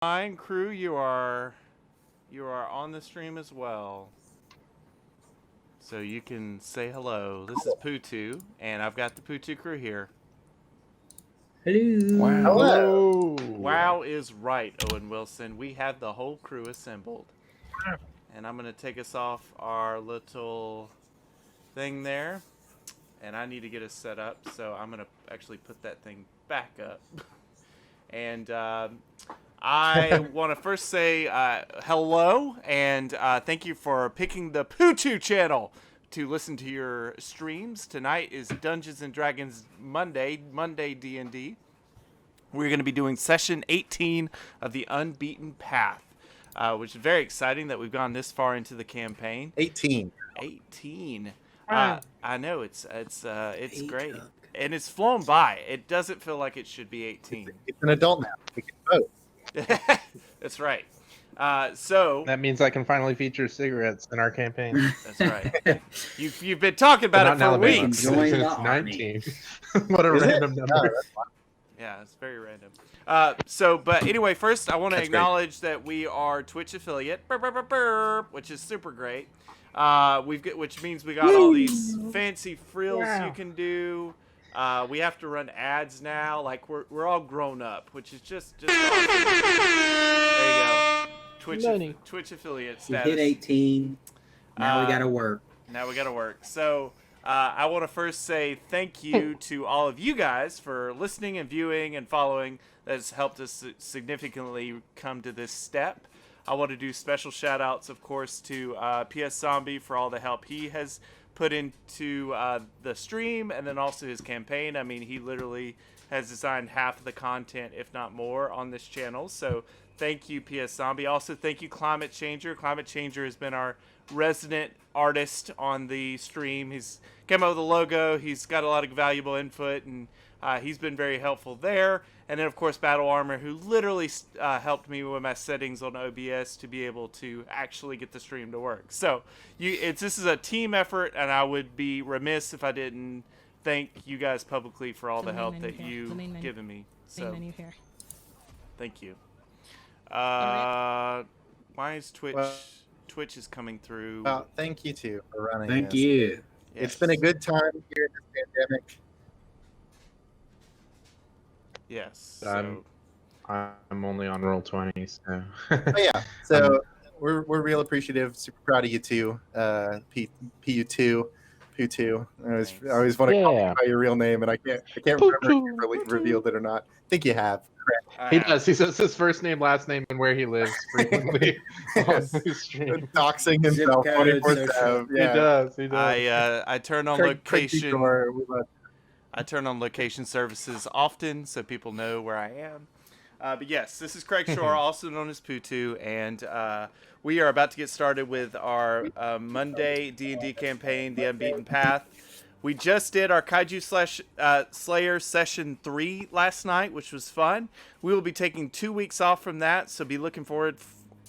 Fine crew, you are on the stream as well. So you can say hello. This is Poo2, and I've got the Poo2 crew here. Hello. Wow. Hello. Wow is right, Owen Wilson. We have the whole crew assembled. And I'm going to take us off our little thing there. And I need to get us set up, so I'm going to actually put that thing back up. And I want to first say hello and thank you for picking the Poo2 channel to listen to your streams. Tonight is Dungeons and Dragons Monday D&D. We're going to be doing session 18 of the Unbeaten Path, which is very exciting that we've gone this far into the campaign. 18. 18. Wow. I know it's great, and it's flown by. It doesn't feel like it should be 18. It's an adult now. We can vote. That's right. So That means I can finally feature cigarettes in our campaign. that's right. You've been talking about But it not for in Alabama. weeks. Join the It's army. 19. What a Is it? random No, number. that's fine. Yeah, it's very random. But anyway, first I want to That's great. acknowledge that we are Twitch affiliate, which is super great. Which means we got all these fancy frills you can do. We have to run ads now. Like we're all grown up, which is just awesome. There you go. Twitch affiliate You status. hit 18. Now we gotta work. Now we gotta work. So I want to first say thank you to all of you guys for listening and viewing and following. That has helped us significantly come to this step. I want to do special shout outs, of course, to PS Zombie for all the help he has put into the stream and then also his campaign. I mean, he literally has designed half of the content, if not more, on this channel. So thank you, PS Zombie. Also, thank you, Climate Changer. Climate Changer has been our resident artist on the stream. He's came up with a logo. He's got a lot of valuable input, and he's been very helpful there. And then, of course, Battle Armor, who literally helped me with my settings on OBS to be able to actually get the stream to work. So this is a team effort, and I would be remiss if I didn't thank you guys publicly for all the help that you've given me. So Main menu here. thank you. Alright. Why is Twitch? Well- Twitch is coming through. Well, thank you too for running Thank this. you. It's been a good time here in this pandemic. Yes. I'm- So I'm only on roll 20, so. But yeah, so we're real appreciative. Super proud of you too. PU2. Poo2. I always want to call you by your real name, and I can't remember if you revealed it or not. I think you have. He does. He says his first name, last name, and where he lives frequently on his stream. Doxing himself Zip code, 24/7. social. He does. He does. I turn on Craig location. Degore, we love I turn on location services often so people know where I am. But yes, this is Craig Shore, also known as Poo2, and we are about to get started with our Monday D&D campaign, The Unbeaten Path. We just did our Kaiju Slayer Session 3 last night, which was fun. We will be taking 2 weeks off from that, so be looking forward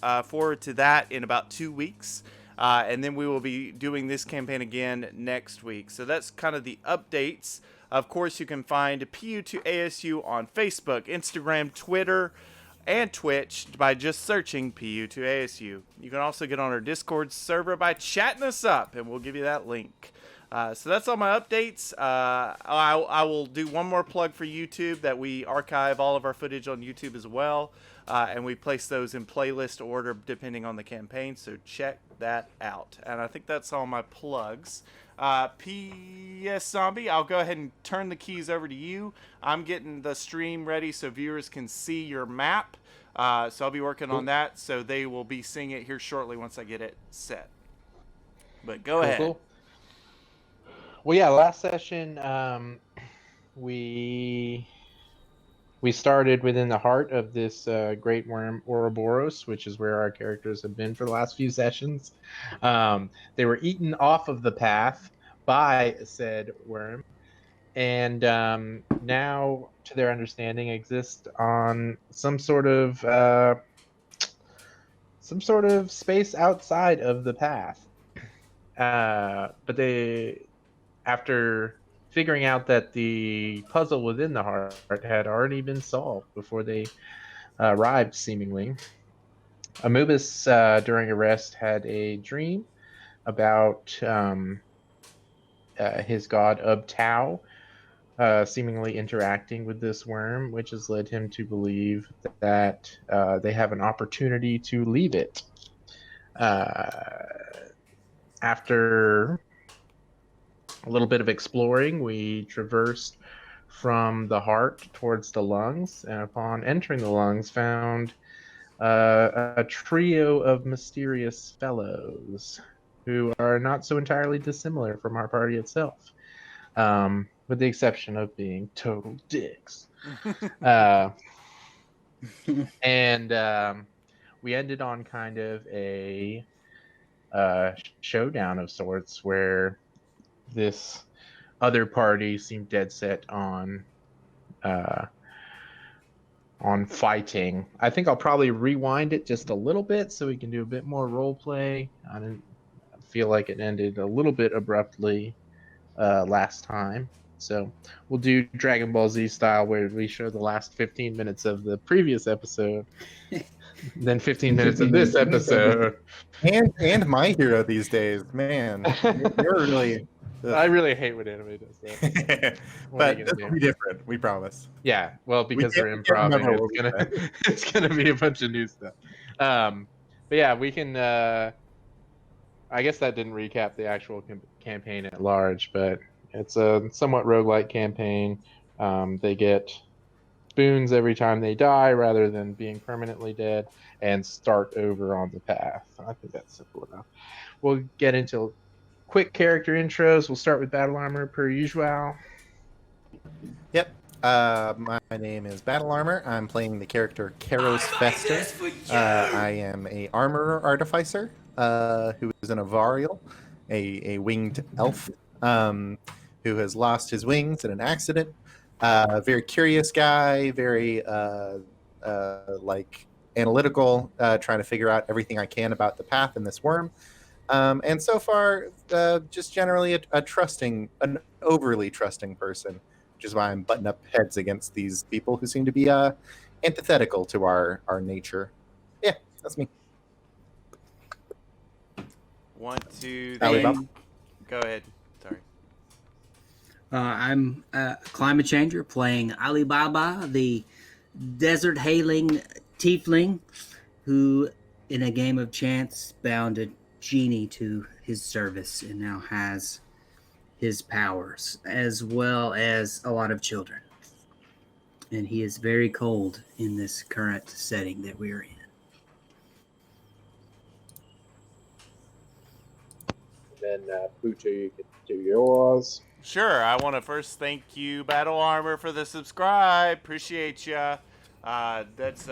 to that in about 2 weeks. And then we will be doing this campaign again next week. So that's kind of the updates. Of course, you can find PU2ASU on Facebook, Instagram, Twitter, and Twitch by just searching PU2ASU. You can also get on our Discord server by chatting us up, and we'll give you that link. So that's all my updates. I will do one more plug for YouTube, that we archive all of our footage on YouTube as well. And we place those in playlist order depending on the campaign, so check that out. And I think that's all my plugs. PS Zombie, I'll go ahead and turn the keys over to you. I'm getting the stream ready so viewers can see your map. So I'll be working on that, so they will be seeing it here shortly once I get it set. But go ahead. Cool. Well, yeah, last session we started within the heart of this great worm Ouroboros, which is where our characters have been for the last few sessions. They were eaten off of the path by said worm, and now, to their understanding, exist on some sort of space outside of the path. But they, after figuring out that the puzzle within the heart had already been solved before they arrived seemingly. Anubis, during a rest, had a dream about his god Ubtao seemingly interacting with this worm, which has led him to believe that they have an opportunity to leave it. After a little bit of exploring, we traversed from the heart towards the lungs, and upon entering the lungs, found a trio of mysterious fellows who are not so entirely dissimilar from our party itself, with the exception of being total dicks. And we ended on kind of a showdown of sorts where this other party seemed dead set on fighting. I think I'll probably rewind it just a little bit so we can do a bit more role play. I didn't feel like it ended a little bit abruptly last time. So we'll do Dragon Ball Z style, where we show the last 15 minutes of the previous episode, then 15 minutes of this episode. And My Hero these days, man. You're really. I really hate when anime does that. But this will be different, we promise. Yeah, well, because We we're can't remember improv, what we said. it's gonna be a bunch of new stuff. But yeah, we can. I guess that didn't recap the actual campaign at large, but it's a somewhat roguelike campaign. They get spoons every time they die, rather than being permanently dead, and start over on the path. I think that's simple enough. We'll get into quick character intros. We'll start with Battle Armor per usual. Yep. My name is Battle Armor. I'm playing the character Karos Fester. I am a armorer artificer who is an Avarial, a winged elf who has lost his wings in an accident. Very curious guy, very like analytical, trying to figure out everything I can about the path and this worm. And so far, just generally an overly trusting person, which is why I'm butting up heads against these people who seem to be antithetical to our nature. Yeah, that's me. 1, 2, Alibaba. 3. Go ahead. Sorry. I'm a climate changer playing Alibaba, the desert hailing tiefling who, in a game of chance, bound a genie to his service and now has his powers, as well as a lot of children. And he is very cold in this current setting that we are in. Then Pluto, you can do yours. Sure. I want to first thank you, Battle Armor, for the subscribe. Appreciate ya. That's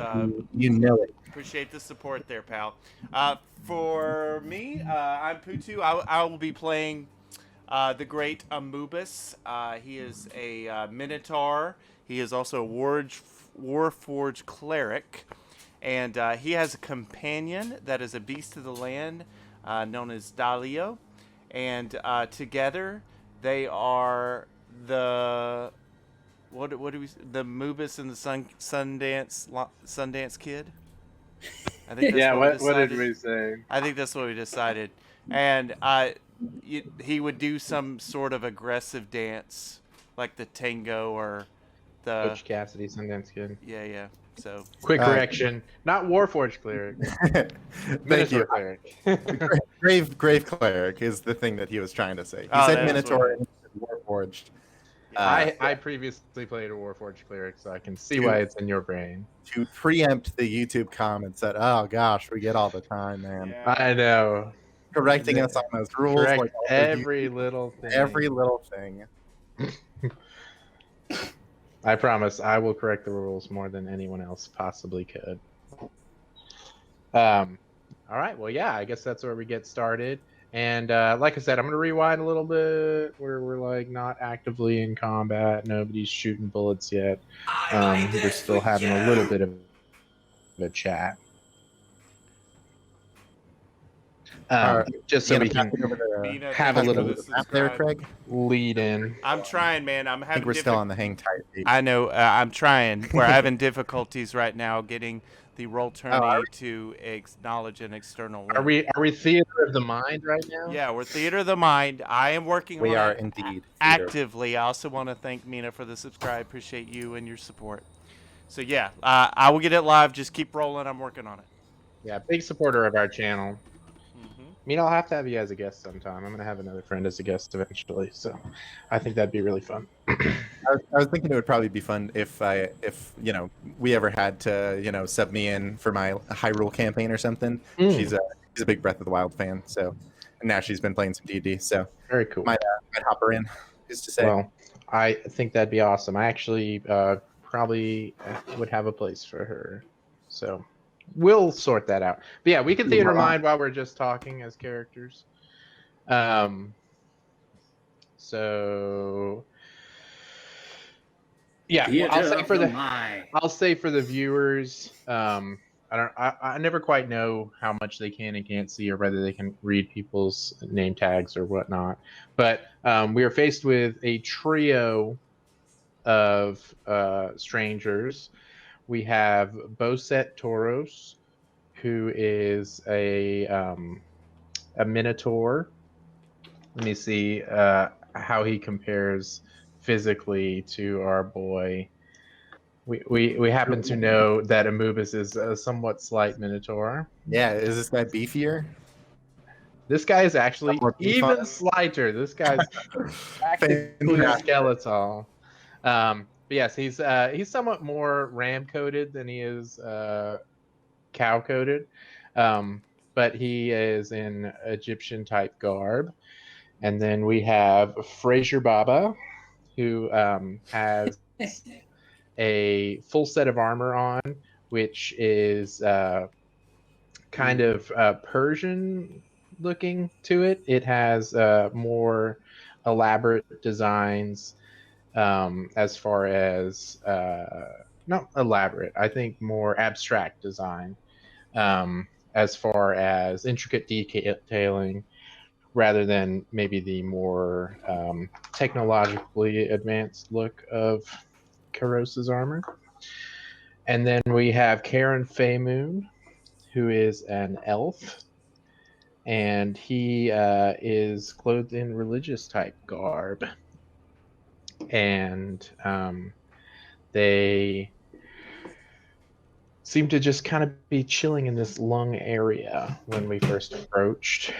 You know it. appreciate the support there, pal. For me, I'm Putu. I will be playing the great Anubis. He is a Minotaur. He is also a Warforged cleric, and he has a companion that is a beast of the land known as Dalio, and together they are the what do we the Mubis and the Sundance Kid. I think that's what did we say? I think that's what we decided. And he would do some sort of aggressive dance, like the tango or the. Coach Cassidy, Sundance Kid. Yeah. So. Quick correction: not Warforged cleric. Thank you. Cleric. Grave cleric is the thing that he was trying to say. He Oh, said that's Minotaur and Warforged. I previously played a Warforged cleric, so I can see why it's in your brain. To preempt the YouTube comments that, oh gosh, we get all the time, man. Yeah. I know. Correcting us on those rules. Correct like every little thing. Every little thing. I promise I will correct the rules more than anyone else possibly could. All right, well, yeah, I guess that's where we get started. And like I said, I'm going to rewind a little bit where we're like not actively in combat. Nobody's shooting bullets yet. We're still having a little bit of a chat. Just so You we gonna can pass it over to Mina, have thank a you little for the map there, subscribe. Craig? lead in. I'm trying, man. I'm I having think we're still on the hang tight. Dude. I know. I'm trying. We're having difficulties right now getting the roll are tourney to acknowledge an external link. Are we theater of the mind right now? Yeah, we're Theater of the Mind. I am working We on are it indeed theater. actively. I also want to thank Mina for the subscribe. Appreciate you and your support. So yeah, I will get it live. Just keep rolling. I'm working on it. Yeah, big supporter of our channel. Mm-hmm. I mean, I'll have to have you as a guest sometime. I'm gonna have another friend as a guest eventually, so I think that'd be really fun. I was thinking it would probably be fun if we ever had to sub me in for my Hyrule campaign or something. Mm. She's a big Breath of the Wild fan, so and now she's been playing some D&D, so Very cool. might hop her in. Just to say, Well, I think that'd be awesome. I actually probably would have a place for her, so we'll sort that out. But yeah, we can theater mind while we're just talking as characters. So yeah, well, I'll say for the viewers, I never quite know how much they can and can't see or whether they can read people's name tags or whatnot. But we are faced with a trio of strangers. We have Boset Toros, who is a minotaur. Let me see how he compares physically to our boy. We happen to know that Amubis is a somewhat slight minotaur. yeah, is this guy beefier? This guy is actually More beef even on him? slighter. This guy's practically Fantastic. skeletal. But yes, he's somewhat more ram coated than he is cow coated. But he is in Egyptian type garb. And then we have Fraser Baba, who has a full set of armor on, which is kind of Persian looking to it. It has more elaborate designs as far as not elaborate, I think more abstract design as far as intricate detailing rather than maybe the more technologically advanced look of Karos's armor. And then we have Karen Faymoon, who is an elf, and he is clothed in religious type garb. And they seem to just kind of be chilling in this lung area when we first approached.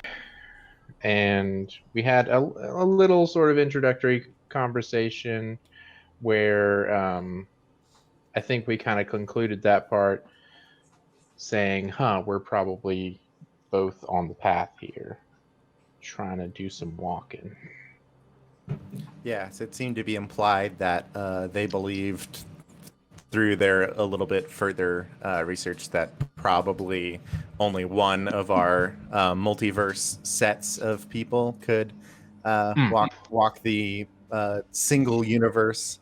And we had a little sort of introductory conversation where I think we kind of concluded that part saying, we're probably both on the path here, trying to do some walking. Yes, it seemed to be implied that they believed through their a little bit further research that probably only one of our multiverse sets of people could walk the single universe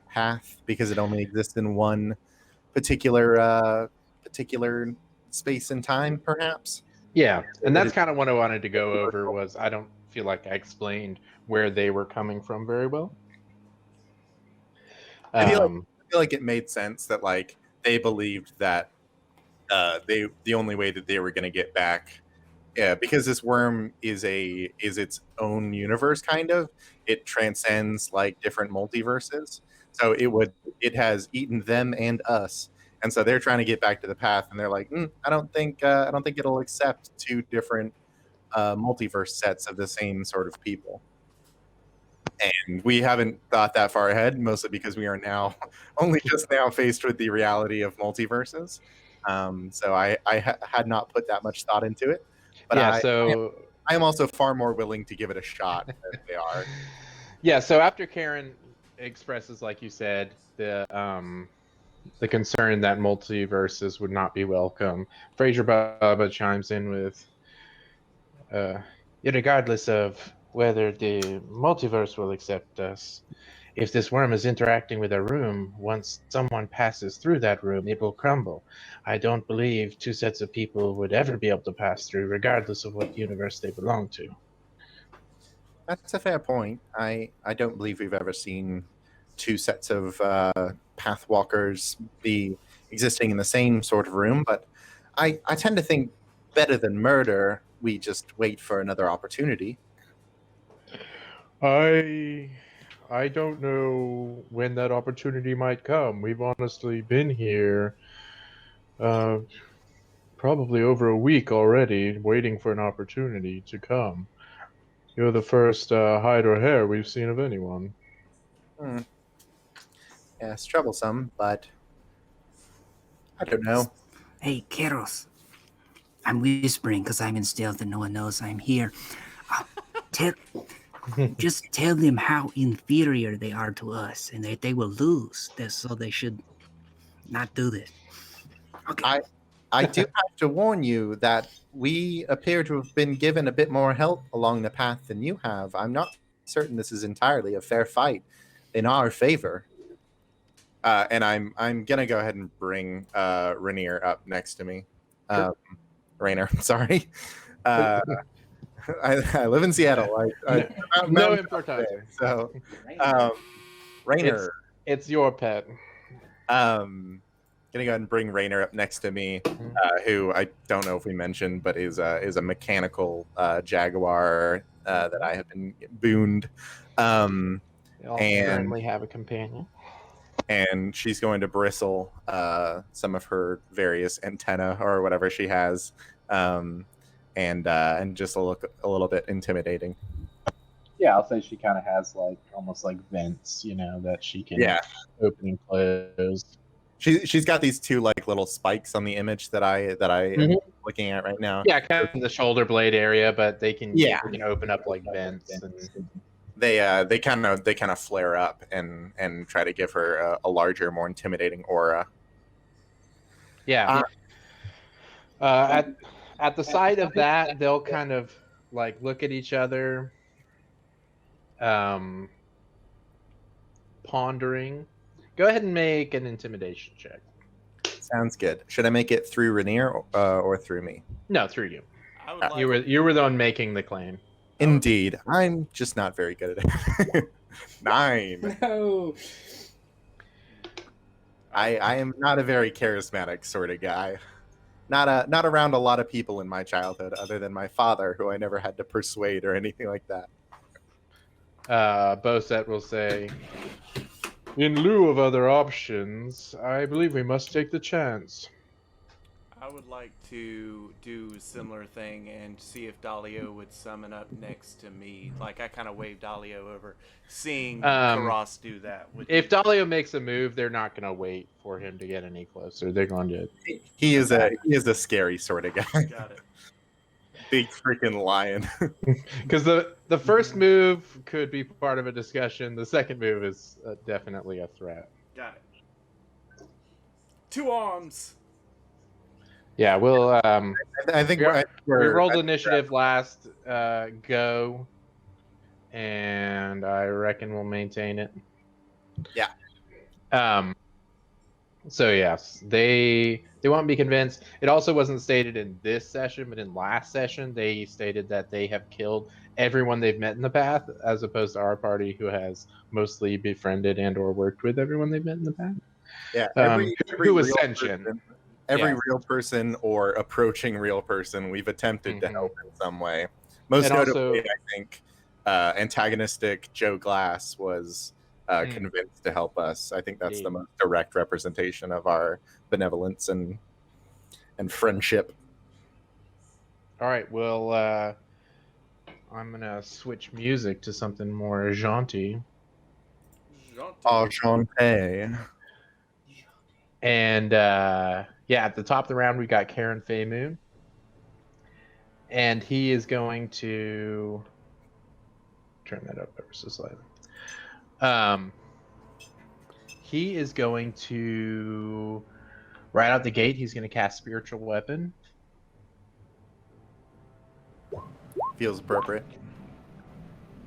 path because it only exists in one particular space and time, perhaps. Yeah, and that's kind of what I wanted to go over. Was I don't feel like I explained where they were coming from very well. I feel like it made sense that like they believed that the only way that they were going to get back, because this worm is its own universe kind of. It transcends like different multiverses, so it has eaten them and us, and so they're trying to get back to the path, and they're like, I don't think it'll accept two different multiverse sets of the same sort of people. And we haven't thought that far ahead, mostly because we are now only just now faced with the reality of multiverses. So I had not put that much thought into it, but yeah, I am also far more willing to give it a shot than they are. Yeah, so after Karen expresses, like you said, the concern that multiverses would not be welcome, Fraser Baba chimes in with, regardless of whether the multiverse will accept us, If this worm is interacting with a room, once someone passes through that room, it will crumble. I don't believe two sets of people would ever be able to pass through, regardless of what universe they belong to. That's a fair point. I don't believe we've ever seen two sets of pathwalkers be existing in the same sort of room, but I tend to think better than murder, we just wait for another opportunity. I don't know when that opportunity might come. We've honestly been here probably over a week already, waiting for an opportunity to come. You're the first hide or hair we've seen of anyone. Hmm. Yeah, it's troublesome, but I don't know. Hey, Keros. I'm whispering because I'm in stealth and no one knows I'm here. Tell, just tell them how inferior they are to us and that they will lose. So they should not do this. Okay. I do have to warn you that we appear to have been given a bit more help along the path than you have. I'm not certain this is entirely a fair fight in our favor. And I'm gonna go ahead and bring Rainier up next to me. Sure. Rainer, sorry. I live in Seattle. No importance. So, Rainer, It's your pet. gonna go ahead and bring Rainer up next to me, who I don't know if we mentioned, but is a mechanical jaguar that I have been booned. They all And- currently have a companion. And she's going to bristle some of her various antenna or whatever she has, and just look a little bit intimidating. Yeah, I'll say she kind of has like almost like vents, that she can open and close. She's got these two like little spikes on the image that I am looking at right now. Yeah, kind of in the shoulder blade area, but they can open up like vents. And... They kind of flare up and try to give her a larger, more intimidating aura. Yeah. At the sight of that, they'll kind of like look at each other, pondering. Go ahead and make an intimidation check. Sounds good. Should I make it through Rainier or through me? No, through you. I would like, You were the one making the claim. Indeed. I'm just not very good at it. 9. No. I am not a very charismatic sort of guy. Not around a lot of people in my childhood, other than my father, who I never had to persuade or anything like that. Boset will say, in lieu of other options, I believe we must take the chance. I would like to do a similar thing and see if Dalio would summon up next to me. Like, I kind of wave Dalio over, seeing Karas do that. If Dalio makes a move, they're not going to wait for him to get any closer. They're going to... He is a scary sort of guy. Got it. Big freaking lion. Because the first move could be part of a discussion. The second move is definitely a threat. Got it. 2 arms. Yeah, we'll... I think we rolled initiative last go, and I reckon we'll maintain it. Yeah. So yes, they won't be convinced. It also wasn't stated in this session, but in last session they stated that they have killed everyone they've met in the path, as opposed to our party, who has mostly befriended and or worked with everyone they've met in the path. Yeah. Who was sentient. Real person or approaching real person, we've attempted to help in some way. Most And notably, also- I think antagonistic Joe Glass was convinced to help us. I think that's the most direct representation of our benevolence and friendship. All right, well, I'm gonna switch music to something more jaunty. Enchanté. And at the top of the round, we got Karen Fay Moon. And he is going to turn that up ever so slightly. He is going to, right out the gate, he's going to cast Spiritual Weapon. Feels appropriate.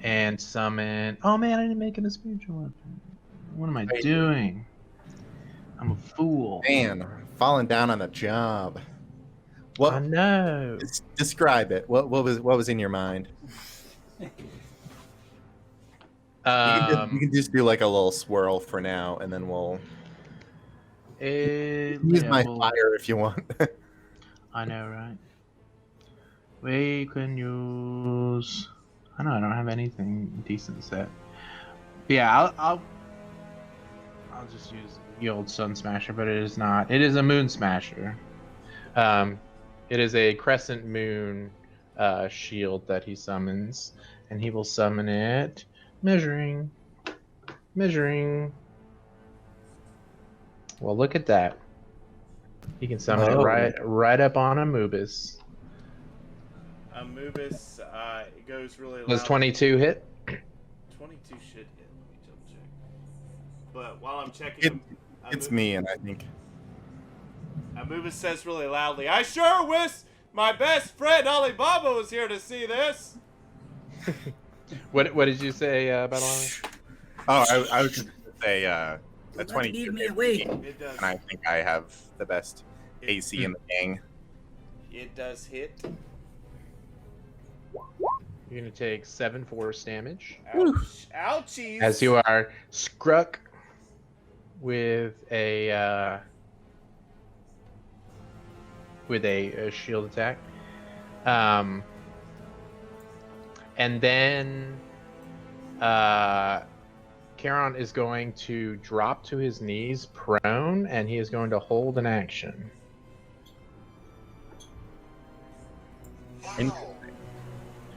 and summon. Oh man, I didn't make it a spiritual weapon. What am I doing? I'm a fool. Man, falling down on the job. I What? know. Describe it. What was in your mind? You can just do like a little swirl for now, and then we'll use my fire if you want. I know, right? We can use. I know I don't have anything decent set. Yeah, I'll just use the old Sun Smasher, but it is not. It is a Moon Smasher. It is a Crescent Moon shield that he summons, and he will summon it. Measuring. Well, look at that. He can summon it right up on Amubis. Anubis, it goes really loud. Does 22 hit? 22 should hit. Let me double check. But while I'm checking, It's me, and I think Anubis says really loudly, "I sure wish my best friend Alibaba was here to see this." What did you say, Battle? Oh, I was just gonna say a 20. Give me away. It does. And I think I have the best AC in the gang. It does hit. You're gonna take 7 force damage. Ouch. Ouchies. As you are struck with a shield attack. And then Charon is going to drop to his knees prone, and he is going to hold an action.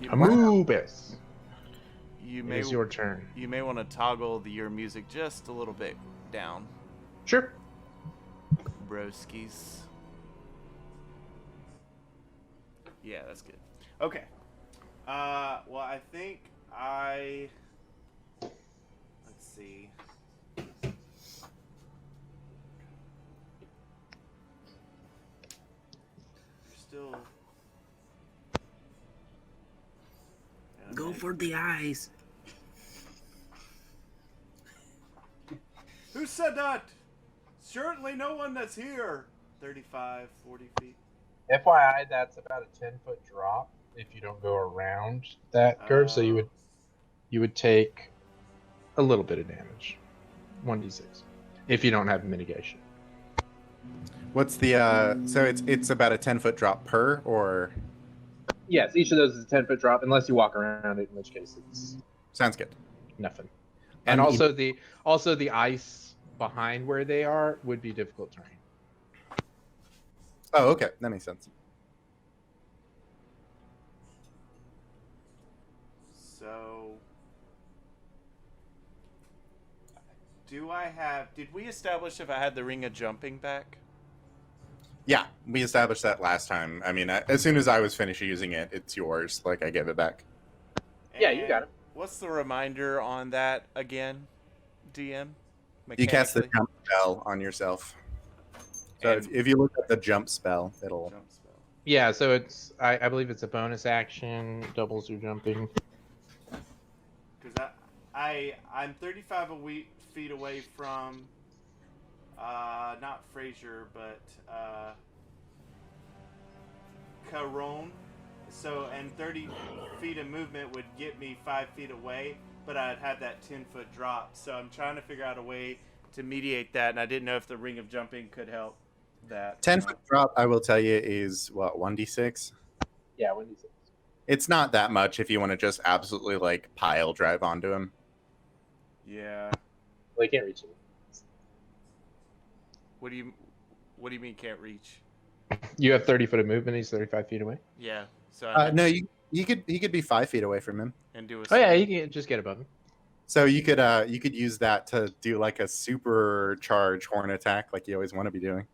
Amubis. You It may is your turn. You may want to toggle your music just a little bit down, Sure. broskies. Yeah, that's good. Okay. Well, I think let's see. You're still. Go for the eyes. Who said that? Certainly no one that's here. 35, 40 feet. FYI, that's about a 10-foot drop if you don't go around that curve. So you would take a little bit of damage, 1d6, if you don't have mitigation. What's the so it's about a 10-foot drop per, or Yes, each of those is a 10-foot drop, unless you walk around it, in which case it's sounds good. nothing. And also the ice behind where they are would be difficult terrain. Oh, okay, that makes sense. So, did we establish if I had the ring of jumping back? Yeah, we established that last time. I mean, as soon as I was finished using it, it's yours. Like, I gave it back. Yeah, you got it. What's the reminder on that again, DM? You cast the jump spell on yourself. So if you look at the jump spell, it'll... Jump spell. Yeah, so it's I believe it's a bonus action, doubles your jumping. Because I'm 35 feet away from, not Fraser, but Caron. So, and 30 feet of movement would get me 5 feet away, but I'd have that 10-foot drop. So I'm trying to figure out a way to mediate that, and I didn't know if the ring of jumping could help that. 10-foot drop, I will tell you, is what, 1d6? Yeah, 1d6. It's not that much if you want to just absolutely like pile drive onto him. Yeah. Well, you can't reach it. What do you mean can't reach? You have 30 foot of movement. He's 35 feet away. Yeah. So No, he could be 5 feet away from him. and do a. Oh yeah, you can just get above him. So you could use that to do like a super charge horn attack, like you always want to be doing.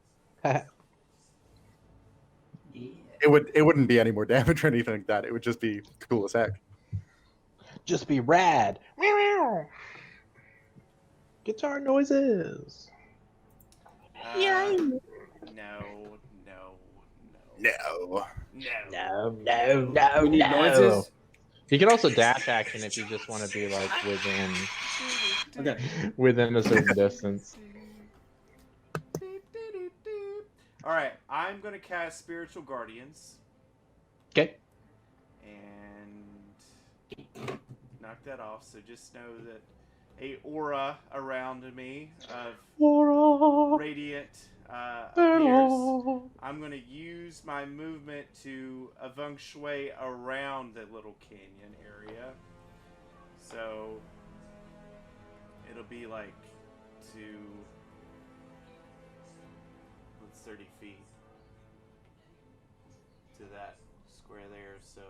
It wouldn't be any more damage or anything like that. It would just be cool as heck. Just be rad. Guitar noises. No. No. No. Need noises? You can also dash action if you just want to be like Okay. within a certain distance. All right, I'm gonna cast Spiritual Guardians Okay. and knock that off. So just know that a aura around me of radiant appears. I'm gonna use my movement to feng shui around the little canyon area. So it'll be like to what's 30 feet to that square there. So,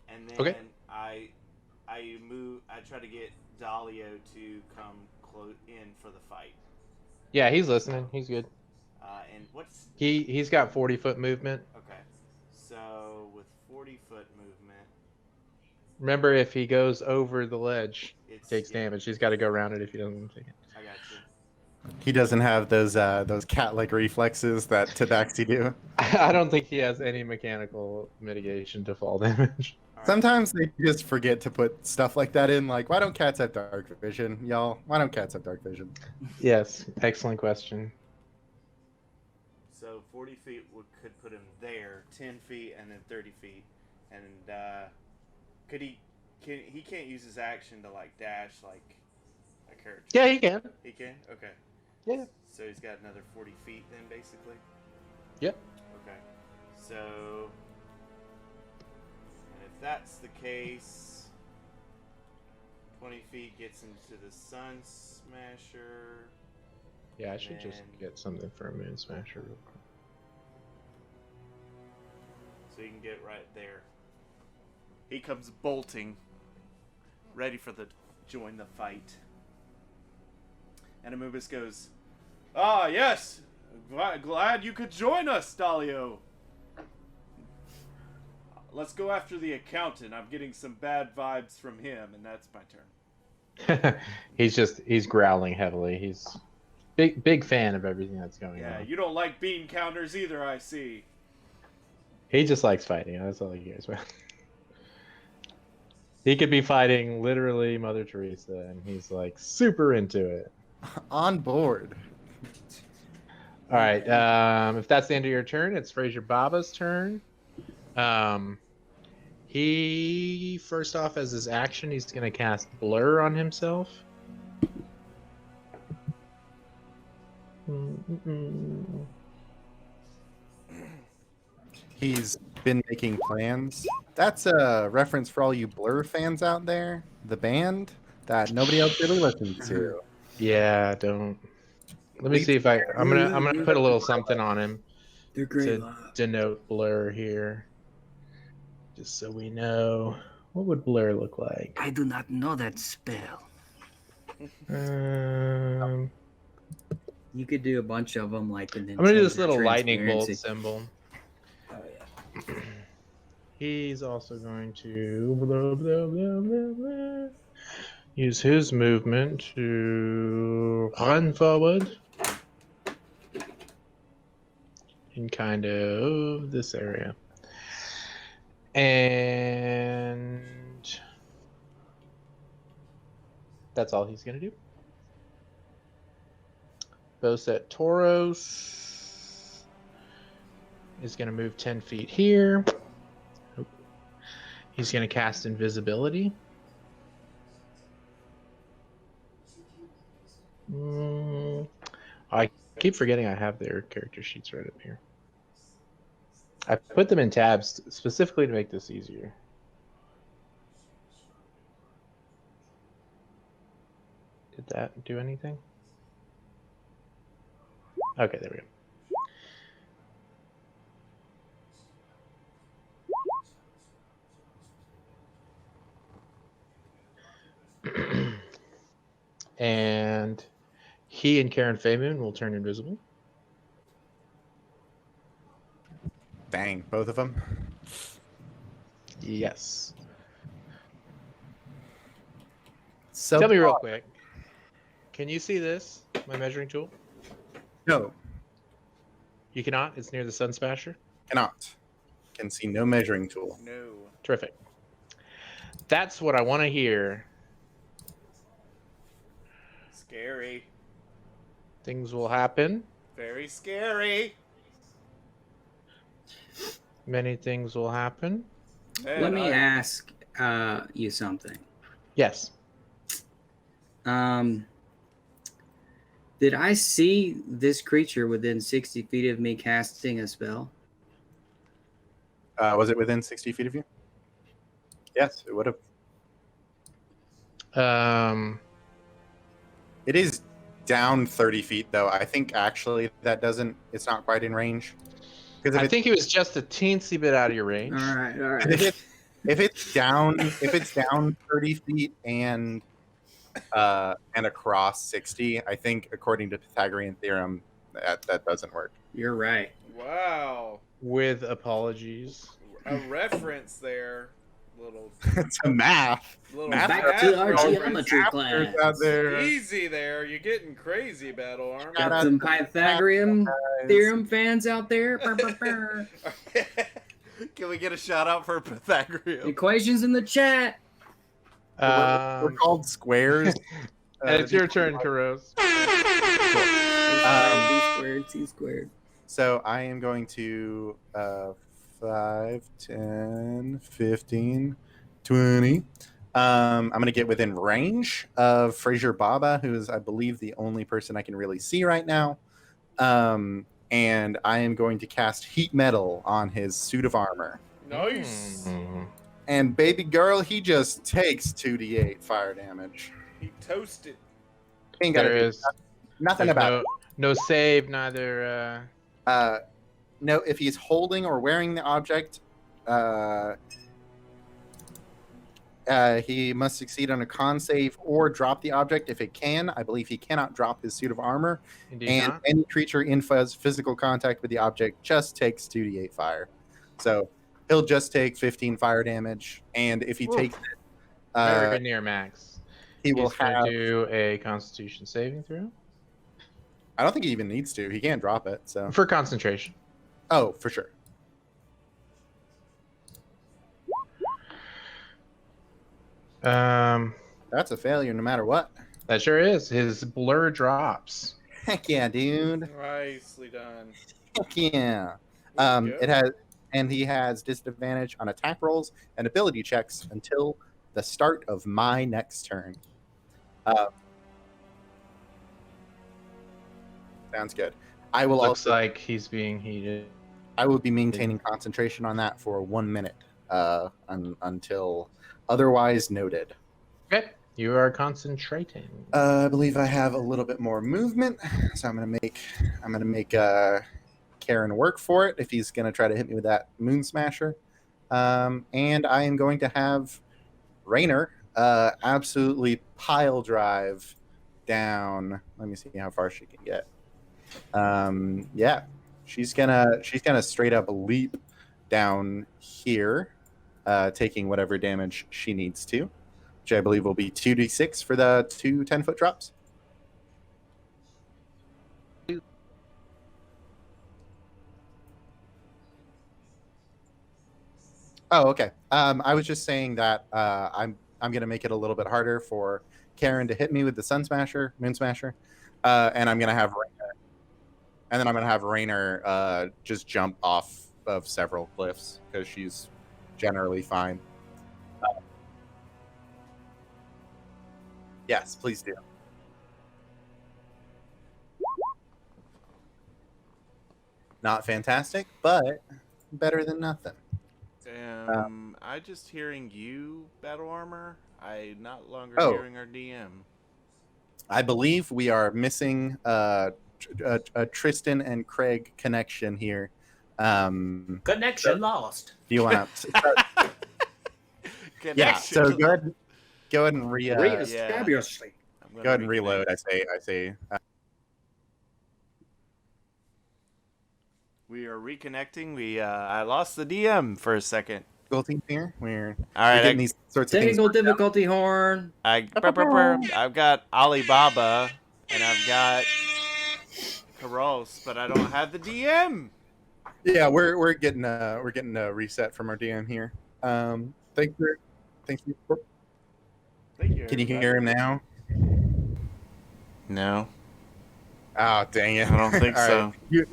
and then Okay. I try to get Dalio to come in for the fight. Yeah, he's listening. He's good. And what's He's got 40-foot movement. okay? So with 40-foot movement, Remember, if he goes over the ledge, he it's takes damage. He's got to go around it if he doesn't take it. I got you. He doesn't have those cat-like reflexes that Tabaxi do. I don't think he has any mechanical mitigation to fall damage. All right. Sometimes they just forget to put stuff like that in. Like, why don't cats have dark vision, y'all? Why don't cats have dark vision? Yes, excellent question. So 40 feet could put him there, 10 feet, and then 30 feet, and could he? He can't use his action to like dash like a character. Yeah, he can. He can. Okay. Yeah. So he's got another 40 feet then, basically. Yep. Okay. So, and if that's the case, 20 feet gets into the Sun Smasher. Yeah, I should just And- get something for a Moon Smasher real quick. So you can get right there. He comes bolting, ready for the join the fight. And Anubis goes, "Ah, yes, glad you could join us, Dalio. Let's go after the accountant. I'm getting some bad vibes from him, and that's my turn." he's growling heavily. He's big fan of everything that's going Yeah, on. you don't like bean counters either, I see. He just likes fighting. That's all he cares about. He could be fighting literally Mother Teresa, and he's like super into it. On board. All right. If that's the end of your turn, it's Fraser Baba's turn. He first off, as his action, he's going to cast Blur on himself. He's been making plans. That's a reference for all you Blur fans out there. The band that nobody else really listens to. Yeah, don't. Let me see if I'm gonna put a little something on him They're great. to denote Blur here, just so we know what would Blur look like. I do not know that spell. You could do a bunch of them, like, and then I'm gonna do change this your little lightning bolt transparency. symbol. Oh yeah. He's also going to blah, blah, blah, blah, blah, use his movement to run forward in kind of this area. And that's all he's going to do. Boset Tauros is going to move 10 feet here. He's going to cast Invisibility. I keep forgetting I have their character sheets right up here. I put them in tabs specifically to make this easier. Did that do anything? Okay, there we go. And he and Karen Faymoon will turn invisible. Dang, both of them. Yes. So Tell me real quick. Can you see this? My measuring tool? No, You cannot. It's near the Sun Smasher. cannot. Can see no measuring tool. No. Terrific. That's what I want to hear. Scary. Things will happen. Very scary. Many things will happen. Man, Let me ask you something. Yes. Did I see this creature within 60 feet of me casting a spell? Was it within 60 feet of you? Yes, it would have. It is down 30 feet, though. I think actually that doesn't. It's not quite in range. Because I think it was just a teensy bit out of your range. All right. If it's down 30 feet and across 60, I think according to Pythagorean theorem that doesn't work. You're right. Wow. With apologies. A reference there. Little It's a math. Back to our geometry class. Out there. Easy there. You're getting crazy, Battle Arm. Got some Pythagorean theorem fans out there. Can we get a shout out for Pythagorean? Equations in the chat. We're called squares. And it's your turn, Kuros. B squared, C squared. So I am going to 5, 10, 15, 20. I'm going to get within range of Fraser Baba, who is, I believe, the only person I can really see right now. And I am going to cast Heat Metal on his suit of armor. Nice. And baby girl, he just takes 2d8 fire damage. He toasted. Ain't gotta There do is nothing about no save, neither. No, if he's holding or wearing the object, he must succeed on a con save or drop the object if it can. I believe he cannot drop his suit of armor. Indeed and not. any creature in physical contact with the object just takes 2d8 fire. So he'll just take 15 fire damage. And if he takes it, Very near max. he will He's gonna have. do a Constitution saving throw I don't think he even needs to. He can't drop it. So. for concentration. Oh, for sure. That's a failure no matter what. That sure is. His blur drops. Heck yeah, dude. Nicely done. Heck yeah. Way to It go. has, and he has disadvantage on attack rolls and ability checks until the start of my next turn. Sounds good. I will Looks also. like he's being heated. I will be maintaining concentration on that for 1 minute until otherwise noted. Okay, you are concentrating. I believe I have a little bit more movement, so I'm gonna make Karen work for it if he's gonna try to hit me with that Moon Smasher, and I am going to have Raynor absolutely pile drive down. Let me see how far she can get. Yeah, she's gonna straight up leap down here, taking whatever damage she needs to, which I believe will be 2d6 for the 2 10-foot drops. Oh, okay. I was just saying that I'm gonna make it a little bit harder for Karen to hit me with the Moon Smasher, and I'm gonna have Raynor, just jump off of several cliffs because she's generally fine. Yes, please do. Not fantastic, but better than nothing. I just hearing you, Battle Armor. I not longer Oh. hearing our DM. I believe we are missing a Tristan and Craig connection here. Connection lost. Do you want to start? Yeah. So go ahead and Reestablish. I'm gonna go ahead and reconnect. reload. I say. We are reconnecting. I lost the DM for a second. Difficulties here. We're All right, getting these sorts of things. Technical difficulty horn. I've got Alibaba and I've got Karos, but I don't have the DM. Yeah, we're getting a reset from our DM here. Thanks for Thank you. Thank you. Can you everybody. hear him now? No, Oh, dang it! I don't think All so. right.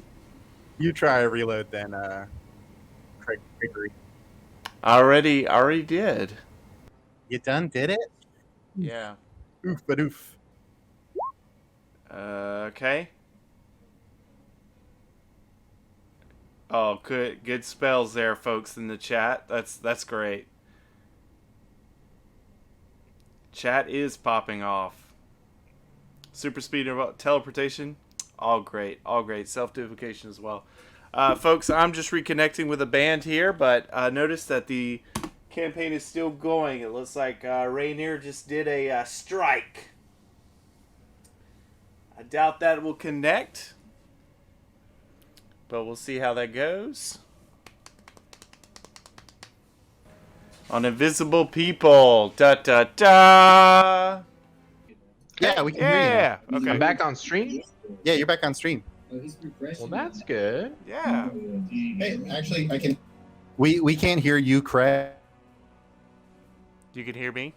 You try a reload then, Craig Gregory. Already did. You done? Did it? Yeah. Oof, but oof. Okay. Oh, good spells there, folks, in the chat. That's great. Chat is popping off. Super speed of teleportation, all great, all great. Self-duplication as well. Folks, I'm just reconnecting with a band here, but notice that the campaign is still going. It looks like Rainier just did a strike. I doubt that will connect, but we'll see how that goes. On Invisible People. Da da da. Yeah, we can hear Yeah. Okay. I'm back on stream. you. Yeah, you're back on stream. Oh, he's refreshing. Well, that's good. Yeah. Hey, actually, I can. We can't hear you, Craig. You can hear me?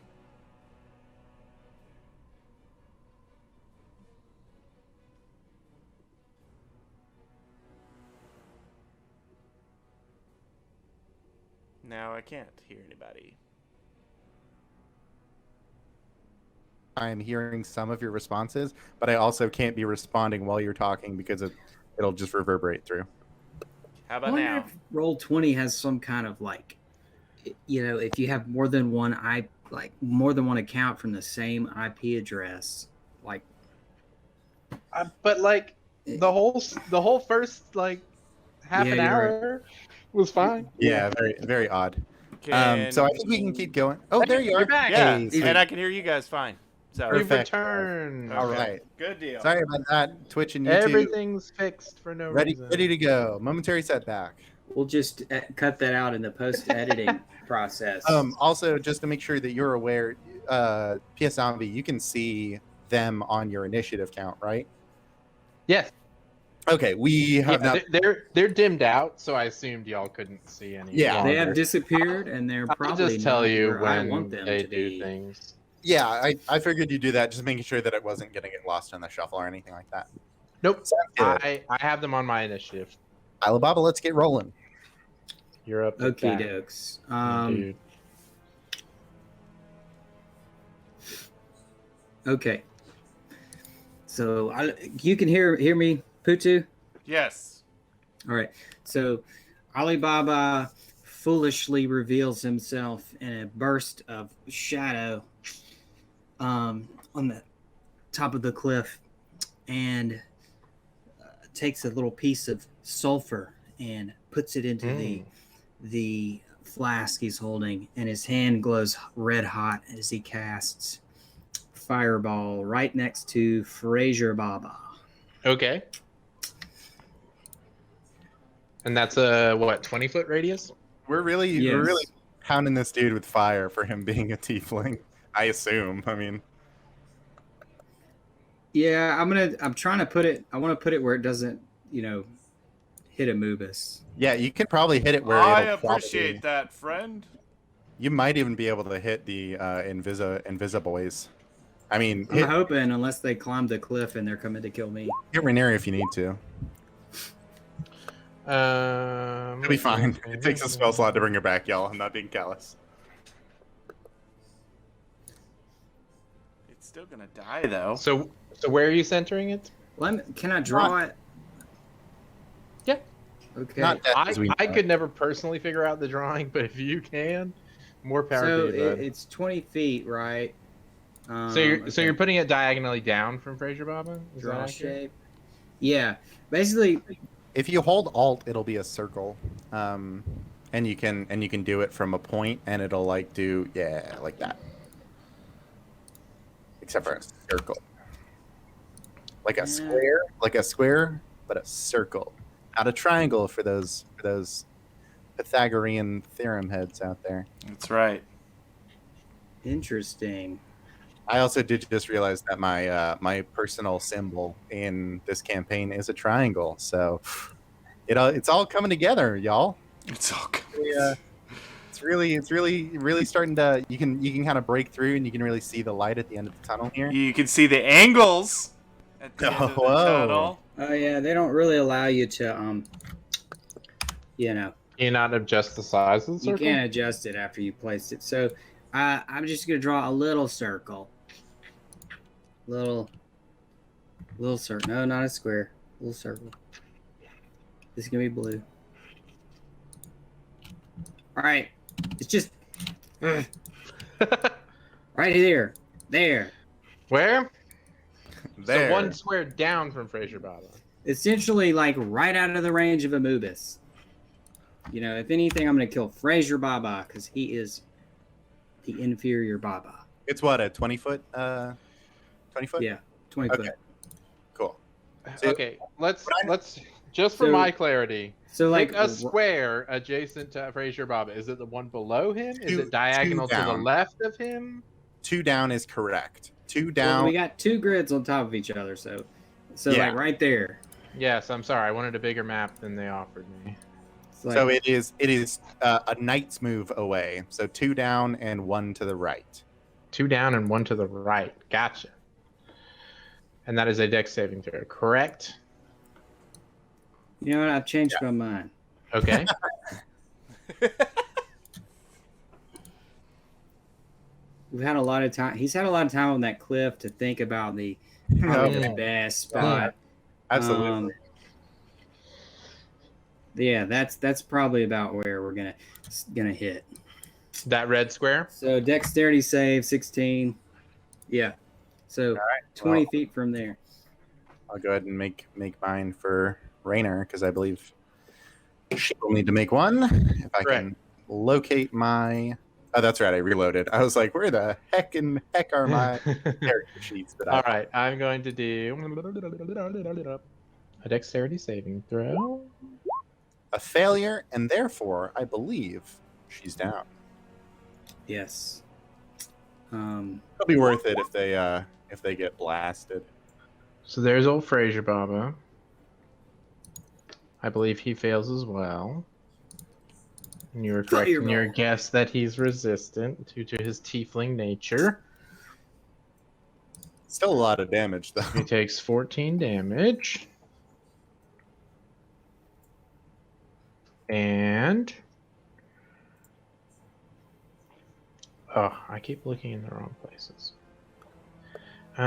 Now I can't hear anybody. I am hearing some of your responses, but I also can't be responding while you're talking because it'll just reverberate through. How I about wonder now? if Roll20 has some kind of like, if you have more than one more than one account from the same IP address, like. But like the whole first like half Yeah, an you're right. hour was fine. Yeah, very very odd. Can... So I think we can keep going. Oh, Hey, there you you're are. back. Yeah, Hey, sweet. and I can hear you guys fine. So You've Perfect. returned. Okay. All right. Good deal. Sorry about that. Twitch and YouTube. Everything's fixed for no reason. Ready to go. Momentary setback. We'll just cut that out in the post-editing process. Also, just to make sure that you're aware, PS Zombie, you can see them on your initiative count, right? Yes. Okay, we have Yeah, not. they're dimmed out, so I assumed y'all couldn't see any. Yeah. They have longer. disappeared, and they're I'll probably just tell not you where I when want them they to do be. things. Yeah, I figured you'd do that, just making sure that it wasn't going to get lost in the shuffle or anything like that. Nope. Sounds good. I have them on my initiative. Alibaba, let's get rolling. You're up. with Okay, that, dokes. dude. Okay. So you can hear me, Putu? Yes. All right. So Alibaba foolishly reveals himself in a burst of shadow on the top of the cliff and takes a little piece of sulfur and puts it into the flask he's holding, and his hand glows red hot as he casts Fireball right next to Fraser Baba. Okay. And that's a 20-foot radius? We're really pounding this dude with fire for him being a tiefling. I assume. I mean, yeah, I'm trying to put it. I want to put it where it doesn't, hit Amubis. yeah, you could probably hit it where I it'll appreciate that, friend. You might even be able to hit the Invisiboys. I mean, I'm hoping, unless they climb the cliff and they're coming to kill me. hit Rainier if you need to. It'll be fine. It takes a spell slot to bring her back, y'all. I'm not being callous. It's still gonna die though. So where are you centering it? Can I draw it? Yeah. Okay. Not death as we I know could it. never personally figure out the drawing, but if you can, more power So to you, bud. it's 20 feet, right? So you're putting it diagonally down from Fraser Baba? Is that draw accurate? shape. Yeah, basically. If you hold Alt, it'll be a circle, and you can do it from a point, and it'll like do like that. Except for a circle, like a square, but a circle, not a triangle for those Pythagorean theorem heads out there. That's right. Interesting. I also did just realize that my personal symbol in this campaign is a triangle, so it's all coming together, y'all. It's all good. It's really starting to. You can kind of break through, and you can really see the light at the end of the tunnel here. You can see the angles at the end of the Whoa. tunnel. Oh yeah, they don't really allow you to you know, Can you not adjust the size of the you circle? can't adjust it after you place it. So I'm just gonna draw a little circle. Little circle. No, not a square. Little circle. This is gonna be blue. All right, it's just right here. There. Where? There. So one square down from Fraser Baba. Essentially, like right out of the range of Anubis. You know, if anything, I'm gonna kill Fraser Baba because he is the inferior Baba. It's what, a 20-foot? 20-foot? Yeah, 20 Okay. foot. Cool. So- Okay, let's just for So- my clarity. So like Pick a square adjacent to Fraser Baba. Is it the one below him? Is it diagonal to the down. left of him? 2 down is correct. 2 well, down. we got 2 grids on top of each other, so Yeah. like right there. Yes, I'm sorry. I wanted a bigger map than they offered me. It's like, So it is a knight's move away. So 2 down and 1 to the right. 2 down and 1 to the right. Gotcha. And that is a dex saving throw, correct? you know what? I've changed my mind. Okay. We've had a lot of time. He's had a lot of time on that cliff to think about probably the best spot. Absolutely. Yeah, that's probably about where we're gonna hit. That red square? So dexterity save 16. Yeah. So 20 feet from there. I'll go ahead and make mine for Rainer because I believe she will need to make one. If I can locate my. Oh, that's right. I reloaded. I was like, where the heck are my character sheets? But All right, I'm going to do a dexterity saving throw. A failure, and therefore I believe she's down. Yes. It'll be worth it if they get blasted. So there's old Fraser Baba. I believe he fails as well. And you were correct in your guess that he's resistant due to his tiefling nature. Still a lot of damage though. He takes 14 damage. And oh, I keep looking in the wrong places. The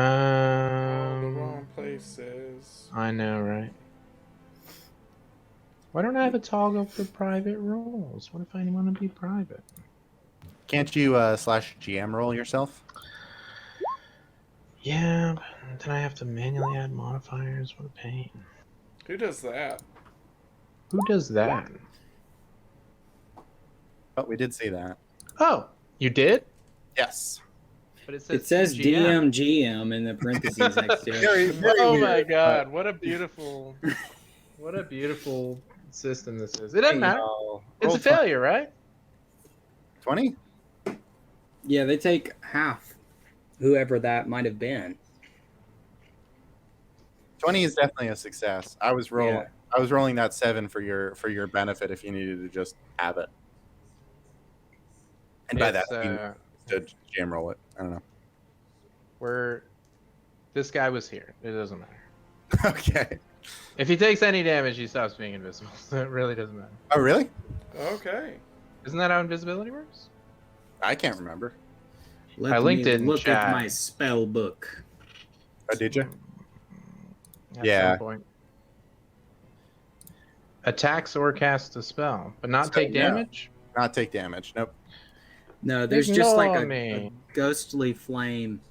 wrong places. I know, right? Why don't I have a toggle for private roles? What if I want to be private? Can't you /GM roll yourself? Yeah, but then I have to manually add modifiers. What a pain. Who does that? Who does that? Oh, we did see that. Oh, you did? Yes. But it says DM GM in the parentheses next to it. Very Oh weird. my god, what a beautiful system this is. It doesn't matter. It's a failure, right? 20? Yeah, they take half, whoever that might have been. 20 is definitely a success. I was rolling. Yeah. I was rolling that 7 for your benefit if you needed to just have it. And by that, I mean to jam roll it. I don't know. This guy was here. It doesn't matter. Okay. If he takes any damage, he stops being invisible. So it really doesn't matter. Oh, really? Okay. Isn't that how invisibility works? I can't remember. Let linked me it in look chat. at my spell book. Oh, did you? At Yeah. some point. Attacks or cast a spell, but not So, take yeah. damage? Not take damage. Nope. No, there's just like Ignore a me. ghostly flame.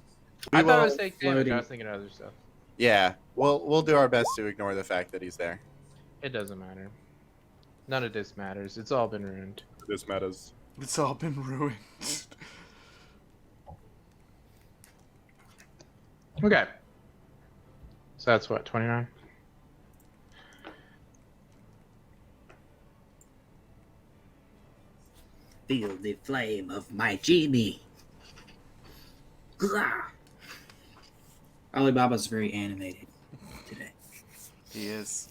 I thought it will- was take damage. floating. I was thinking of other stuff. Yeah. We'll do our best to ignore the fact that he's there. It doesn't matter. None of this matters. It's all been ruined. This matters. It's all been ruined. Okay. So that's what, 29? Feel the flame of my genie. Gah! Alibaba's very animated today. He is.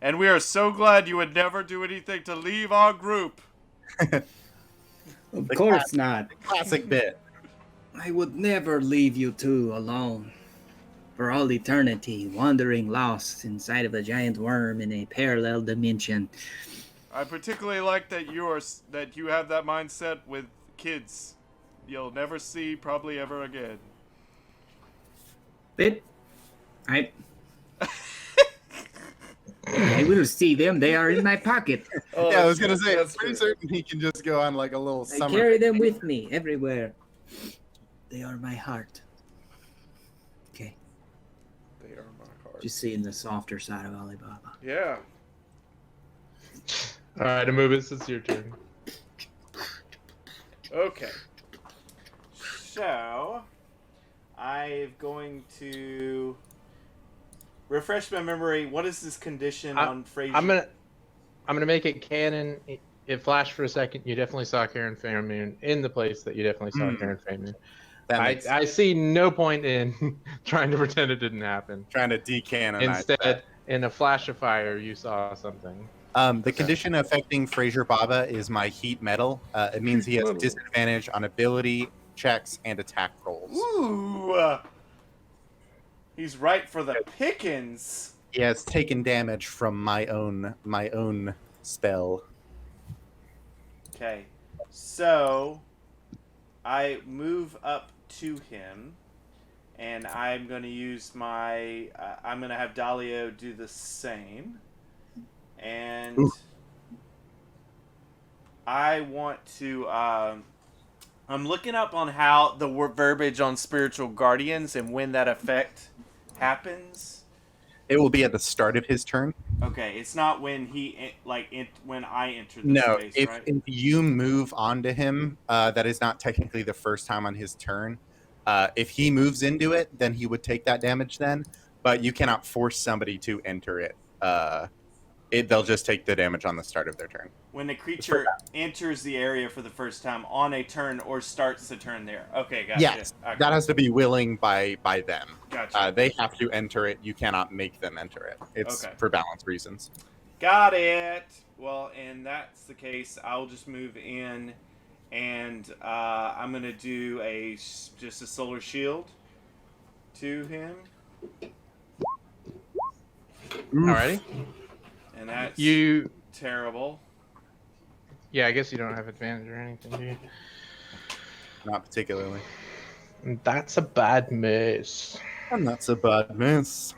And we are so glad you would never do anything to leave our group. Of The course not. Classic bit. I would never leave you two alone. For all eternity, wandering lost inside of a giant worm in a parallel dimension. I particularly like that you have that mindset with kids. You'll never see probably ever again. But I will see them. They are in my pocket. Oh, Yeah, I was gonna say, I'm that's pretty good. certain he can just go on like a little I summer. carry them with me everywhere. They are my heart. Okay, They are my heart. just seeing the softer side of Alibaba. Yeah. All right, Anubis, it's your turn. Okay. So, I'm going to refresh my memory. What is this condition on Fraser? I'm gonna make it canon. It flashed for a second. You definitely saw Karen Fairmoon in the place that you definitely saw Karen Fairmoon. I see no point in trying to pretend it didn't happen. Trying to decanonize Instead, that. in a flash of fire, you saw something. The condition affecting Fraser Baba is my heat metal. It means he has disadvantage on ability checks and attack rolls. Ooh! He's right for the pickings. He has taken damage from my own spell. Okay. So, I move up to him, and I'm going to use my... I'm going to have Dalio do the same. And I want to... I'm looking up on how the verbiage on Spiritual Guardians and when that effect happens. It will be at the start of his turn. Okay, it's not when when I enter the No, space, right? if you move onto him, that is not technically the first time on his turn. If he moves into it, then he would take that damage then, but you cannot force somebody to enter it. They'll just take the damage on the start of their turn. When the creature enters the area for the first time on a turn or starts the turn there. Okay, gotcha. Yes, Okay. that has to be willing by them. Gotcha. They have to enter it. You cannot make them enter it. It's for balance reasons. Got it. Well, and that's the case. I'll just move in, and I'm gonna do just a solar shield to him. Alrighty. And that's terrible. Yeah, I guess you don't have advantage or anything, do you? Not particularly. That's a bad miss. And that's a bad miss.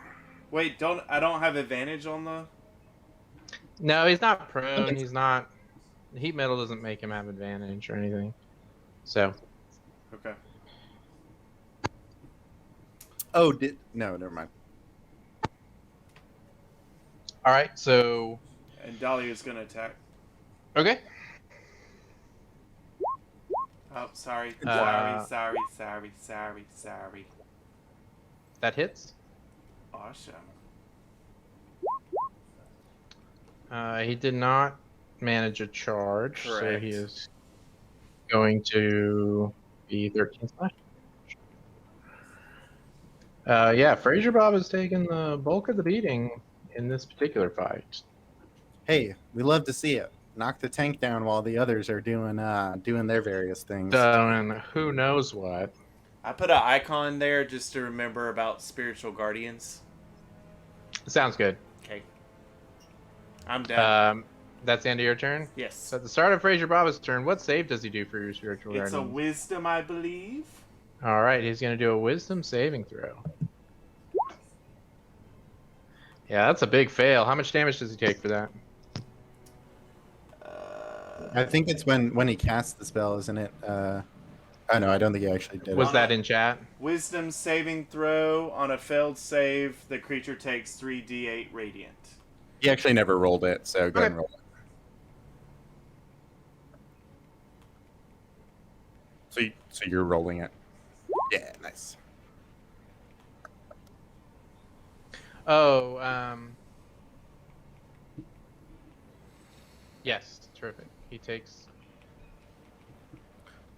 Wait, I don't have advantage on the... No, he's not prone. He's not... Heat metal doesn't make him have advantage or anything. So. Okay. Oh, no, never mind. Alright, so... And Dahlia's gonna attack. Okay. Oh, sorry. Sorry. That hits. Awesome. He did not manage a charge, so Correct. he is going to be 13 slash. Yeah, Fraser Bob has taken the bulk of the beating in this particular fight. Hey, we love to see it. Knock the tank down while the others are doing their various things. And who knows what. I put an icon there just to remember about Spiritual Guardians. Sounds good. Okay. I'm done. That's the end of your turn? Yes. So at the start of Fraser Bob's turn, what save does he do for your Spiritual It's Guardian? a wisdom, I believe. Alright, he's going to do a wisdom saving throw. Yeah, that's a big fail. How much damage does he take for that? I think it's when he casts the spell, isn't it? Oh no, I don't think he actually did. Was that in chat? Wisdom saving throw. On a failed save, the creature takes 3d8 radiant. He actually never rolled it, so go ahead and roll it. So you're rolling it. Yeah, nice. Oh, yes, terrific. He takes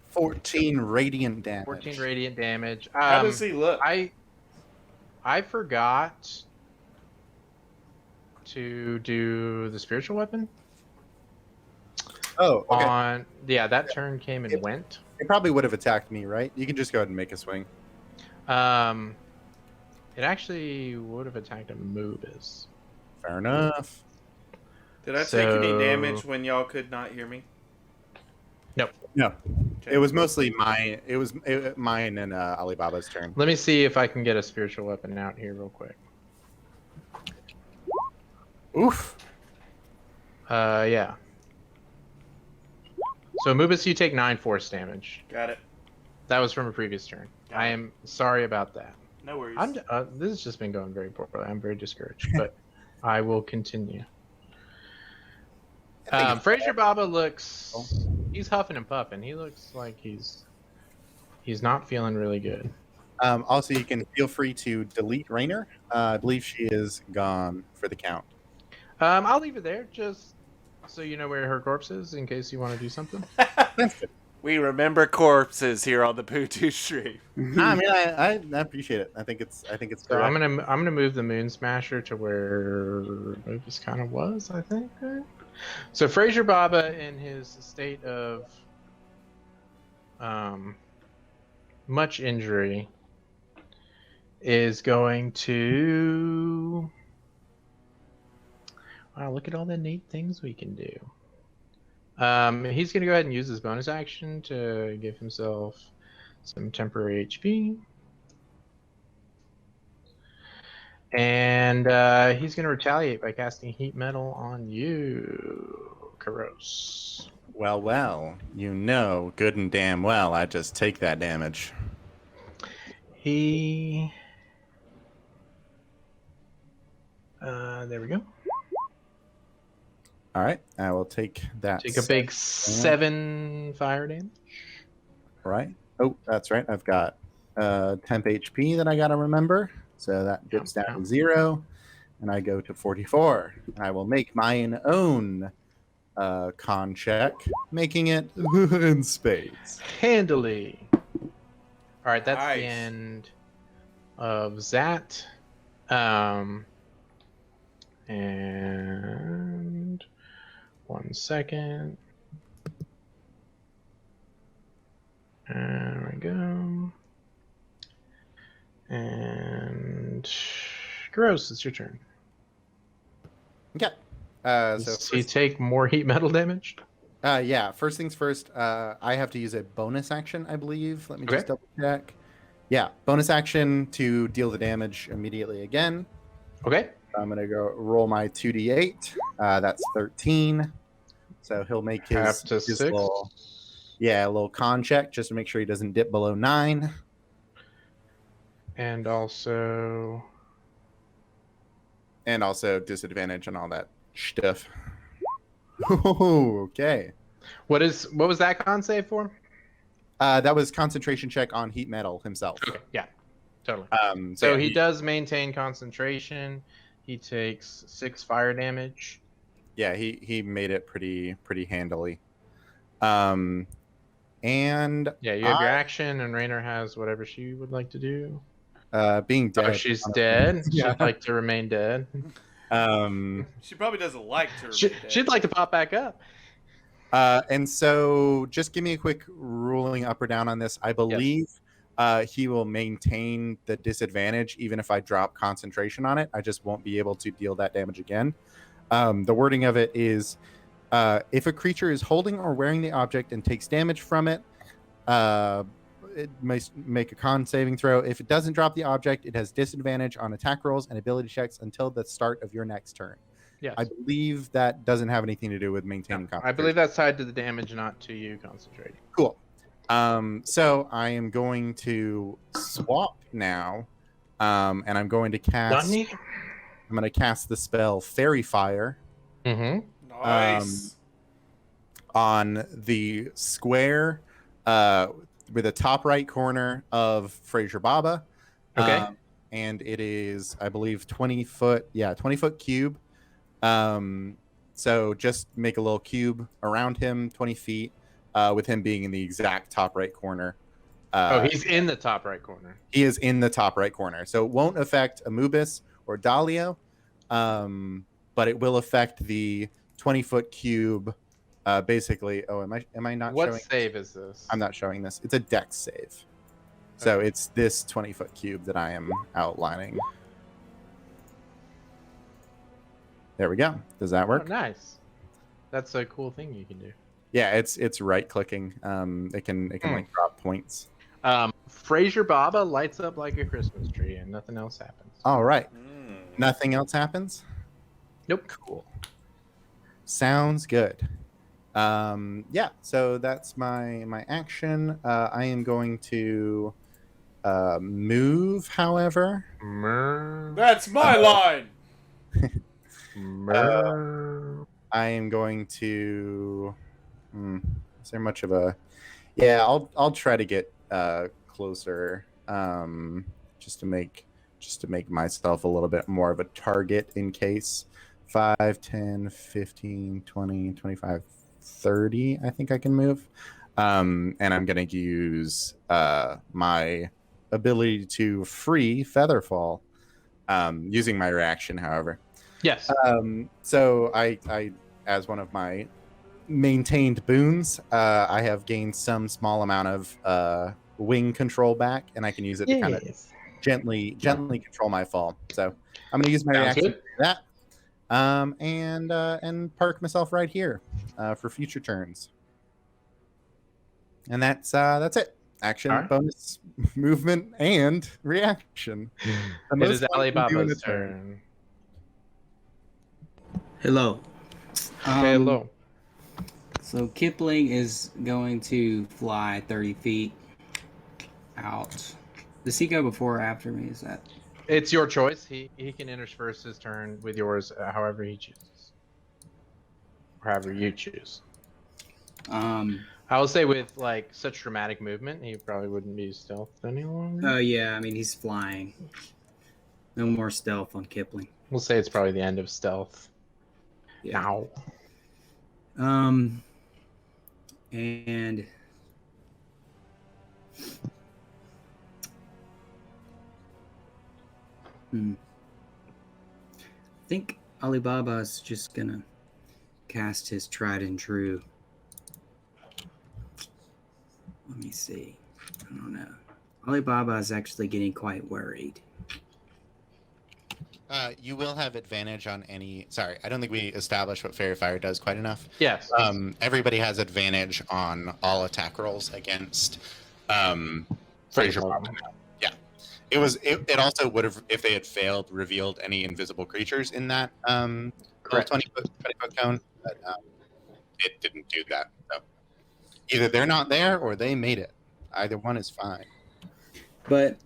14 radiant damage. 14 radiant damage. How does he look? I forgot to do the spiritual weapon. Oh, okay. that turn came and went. It probably would have attacked me, right? You can just go ahead and make a swing. It actually would have attacked a Mubis. Fair enough. Did I take any damage when y'all could not hear me? Nope. No, Okay. it was mostly mine. It was mine and Alibaba's turn. Let me see if I can get a spiritual weapon out here real quick. Oof. Yeah. So Mubis, you take 9 force damage. Got it. That was from a previous turn. Got I it. am sorry about that. No worries. This has just been going very poorly. I'm very discouraged, but I will continue. Fraser Baba looks... He's huffing and puffing. He looks like he's not feeling really good. Also, you can feel free to delete Rainer. I believe she is gone for the count. I'll leave it there, just so you know where her corpse is, in case you want to do something. That's good. We remember corpses here on the Poo-Too stream. I mean, I appreciate it. I think it's So correct. I'm gonna move the Moon Smasher to where Mubis kind of was, I think. So Fraser Baba, in his state of much injury, is going to... Wow, look at all the neat things we can do. He's going to go ahead and use his bonus action to give himself some temporary HP. And he's going to retaliate by casting Heat Metal on you, Karos. Well, you know good and damn well I just take that damage. There we go. All right, I will take that. Take a big 7 fire damage. Right. Oh, that's right. I've got temp HP that I got to remember. So that dips down to 0, and I go to 44. And I will make mine own con check, making it in spades. Handily. All right, that's Nice. the end of that. And 1 second. There we go. And Gross, it's your turn. Okay. So you take more heat metal damage? Yeah. First things first. I have to use a bonus action, I believe. Let me just double check. Yeah, bonus action to deal the damage immediately again. Okay. I'm gonna go roll my 2d8. That's 13. So he'll make his little, little con check just to make sure he doesn't dip below 9. And also disadvantage and all that stuff. Okay. What was that con save for? That was concentration check on heat metal himself. Okay, yeah, totally. So he does maintain concentration. He takes 6 fire damage. Yeah, he made it pretty handily. And yeah, you have your action, and Rainer has whatever she would like to do. Being dead. Oh, she's dead. Yeah. She'd like to remain dead. She probably doesn't like to remain dead. She'd like to pop back up. And so just give me a quick ruling up or down on this. I believe he will maintain the disadvantage even if I drop concentration on it. I just won't be able to deal that damage again. The wording of it is, if a creature is holding or wearing the object and takes damage from it, it may make a con saving throw. If it doesn't drop the object, it has disadvantage on attack rolls and ability checks until the start of your next turn. Yes. I believe that doesn't have anything to do with maintaining concentration. I believe that's tied to the damage, not to you concentrating. Cool. So I am going to swap now, and I'm going to cast. I'm going to cast the spell Fairy Fire. Mm-hmm. Nice. On the square, with the top right corner of Fraser Baba. Okay. And it is, I believe, 20 foot. Yeah, 20-foot cube. So just make a little cube around him, 20 feet. With him being in the exact top right corner. He's in the top right corner. He is in the top right corner. So it won't affect Amubis or Dalio, but it will affect the 20-foot cube basically, am I not What showing? save is this? I'm not showing this. It's a dex save. So it's this 20-foot cube that I am outlining. There we go. Does that work? Oh, nice. That's a cool thing you can do. Yeah, it's right clicking. It can like drop points. Fraser Baba lights up like a Christmas tree, and nothing else happens. All right. Nothing else happens? Nope. Cool. Sounds good. Yeah, so that's my action. I am going to move, however. That's my line. I am going to. Is there much of a? Yeah, I'll try to get closer, just to make myself a little bit more of a target in case. 5, 10, 15, 20, 25, 30. I think I can move. And I'm going to use my ability to free Featherfall, using my reaction, however. Yes. So I, as one of my maintained boons, I have gained some small amount of wing control back, and I can use it to kind of gently control my fall. So I'm going to use my reaction to do that, and park myself right here for future turns. And that's it. Action, bonus, movement, and reaction. It is Alibaba's turn. Hello. Okay, hello. So Kipling is going to fly 30 feet out. Does he go before or after me? Is that? It's your choice. He can intersperse his turn with yours however he chooses. Or however you choose. I will say with like such dramatic movement, he probably wouldn't be stealth any longer. Oh yeah, I mean he's flying. No more stealth on Kipling. We'll say it's probably the end of stealth. Yeah. Now. And I think Alibaba is just gonna cast his tried and true. Let me see. I don't know. Alibaba is actually getting quite worried. You will have advantage on any. Sorry, I don't think we established what Fairy Fire does quite enough. Yes. Everybody has advantage on all attack rolls against Fraser Baba. Yeah. It also would have, if they had failed, revealed any invisible creatures in that 20-foot cone, but it didn't do that. So either they're not there or they made it. Either one is fine. But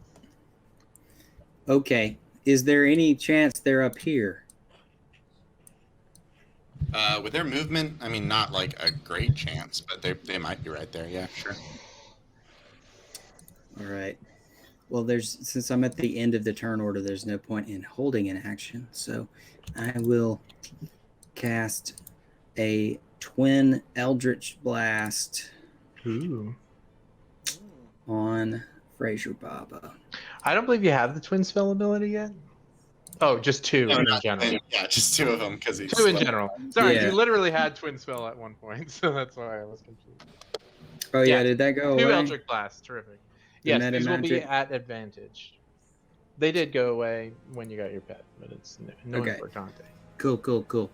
okay. Is there any chance they're up here? With their movement, I mean, not like a great chance, but they might be right there. Yeah, sure. All right. Well, since I'm at the end of the turn order, there's no point in holding an action. So I will cast a twin Eldritch Blast on Fraser Baba. I don't believe you have the twin spell ability yet. Oh, just two in general. Yeah, just two of them because he's two in general. Sorry, Yeah. you literally had twin spell at one point, so that's why I was confused. Oh yeah, did that go two away? Eldritch Blasts, terrific. Yes, these will be at advantage. They did go away when you got your pet, but it's no importante. Cool.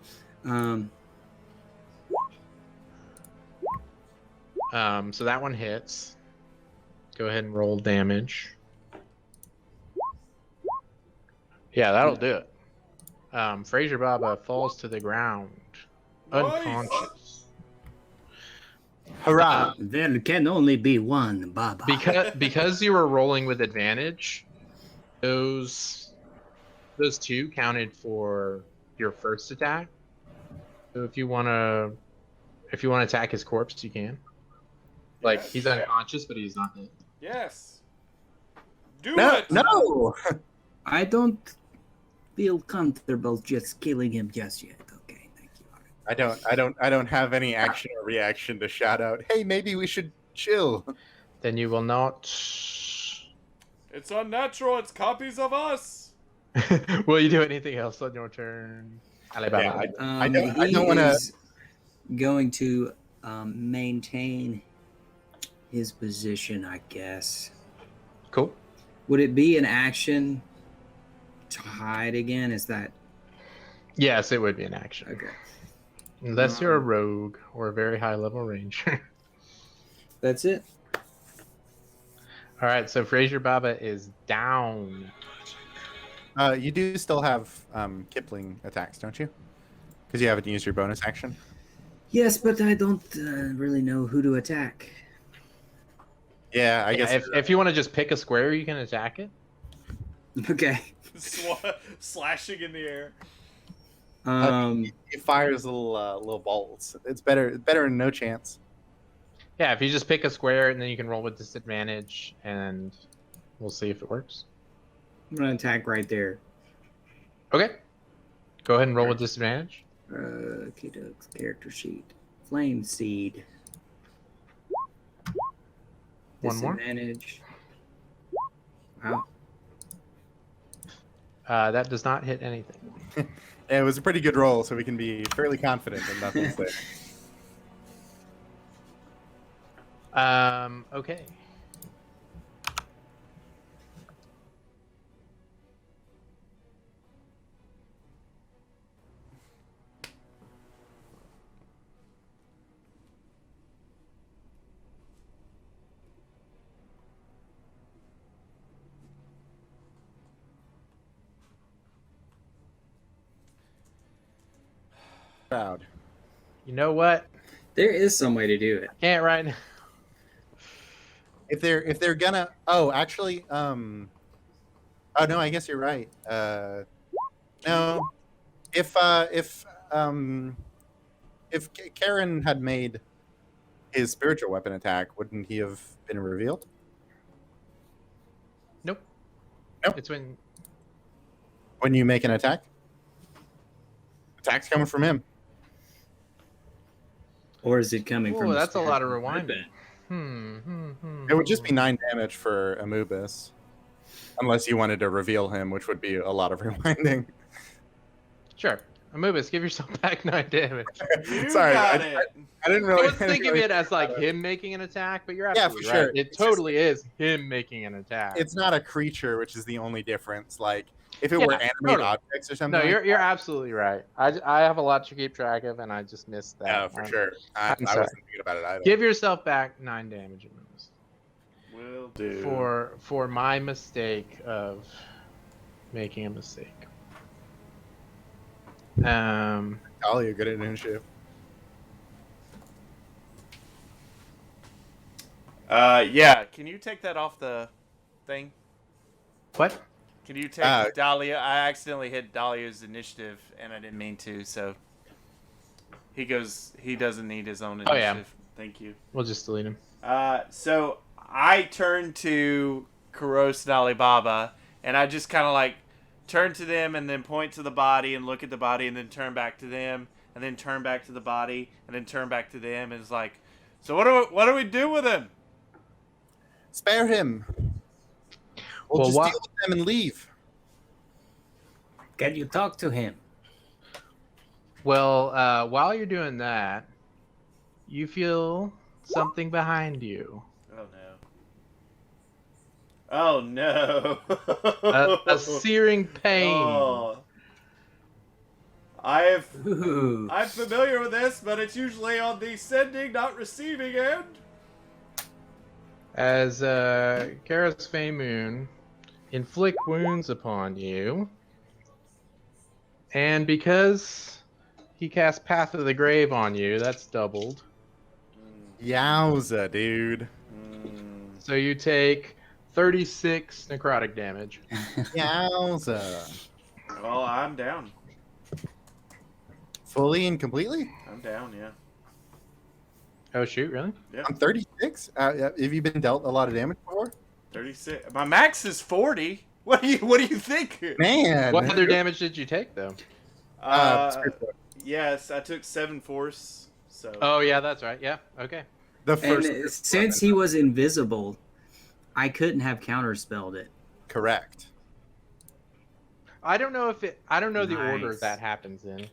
So that one hits. Go ahead and roll damage. Yeah, that'll do it. Fraser Baba falls to the ground, unconscious. Hurrah! There can only be one Baba. Because you were rolling with advantage, those two counted for your first attack. So if you wanna attack his corpse, you can. Like he's unconscious, but he's not dead. Yes. Do it. No. I don't feel comfortable just killing him just yet. Okay, thank you. I don't have any action or reaction to shout out, hey, maybe we should chill. Then you will not. It's unnatural. It's copies of us. Will you do anything else on your turn? Alibaba. I don't want to. Going to maintain his position, I guess. Cool. Would it be an action to hide again? Is that Yes, it would be an action. okay? Unless you're a rogue or a very high level ranger. That's it. All right, so Fraser Baba is down. You do still have Kipling attacks, don't you? Because you haven't used your bonus action. Yes, but I don't really know who to attack. Yeah, I guess. If you want to just pick a square, you can attack it. Okay. Slashing in the air. He fires little bolts. It's better than no chance. Yeah, if you just pick a square and then you can roll with disadvantage, and we'll see if it works. I'm gonna attack right there. Okay. Go ahead and roll with disadvantage. Okay, Doug's character sheet. Flame seed. One more. Disadvantage. Wow. That does not hit anything. Yeah, it was a pretty good roll, so we can be fairly confident that nothing's there. Okay. Proud. You know what? There is some way to do it. Can't right now. If they're gonna, oh, actually, oh no, I guess you're right. No, if Karen had made his spiritual weapon attack, wouldn't he have been revealed? Nope. Nope. It's when When you make an attack, attack's coming from him. Or is it coming from? Oh, the that's a lot of spirit? rewinding. It would just be 9 damage for Amubis, unless you wanted to reveal him, which would be a lot of rewinding. Sure. Amubis, give yourself back 9 damage. You Sorry, got I it. didn't I really was thinking of it as like him making an attack, but you're absolutely for right. sure. It It's totally is him making an attack. It's not a creature, which is the only difference. Like if it were animated totally. objects or something. No, like you're absolutely right. I have a lot to keep track of, and I just missed that. yeah, for sure. I I'm sorry. wasn't thinking about it either. Give yourself back 9 damage, Amubis, Will do. for my mistake of making a mistake. Oh, you're good at initiative. Yeah. Can you take that off the thing? What? Can you take Dahlia? I accidentally hit Dahlia's initiative, and I didn't mean to. So he doesn't need his own initiative. Oh, yeah. Thank you. We'll just delete him. So I turned to Kuros and Alibaba, and I just kind of like turn to them and then point to the body and look at the body and then turn back to them and then turn back to the body and then turn back to them, and it's like, so what do we do with him? Spare him. We'll just deal with them and leave. Can you talk to him? Well, while you're doing that, you feel something behind you. Oh no. A searing pain. Oh. I'm familiar with this, but it's usually on the sending, not receiving end. As Karas Moon inflict wounds upon you, and because he cast Path of the Grave on you, that's doubled. Yowza, dude. So you take 36 necrotic damage. Yowza. Well, I'm down. Fully and completely? I'm down, yeah. Oh shoot, really? Yeah. I'm 36. Have you been dealt a lot of damage before? 36. My max is 40. What do you think? Man. What other damage did you take though? Yes, I took 7 force. So. Oh yeah, that's right. Yeah. Okay. The first. And since he was invisible, I couldn't have counterspelled it. Correct. I don't know the order Nice. that happens in.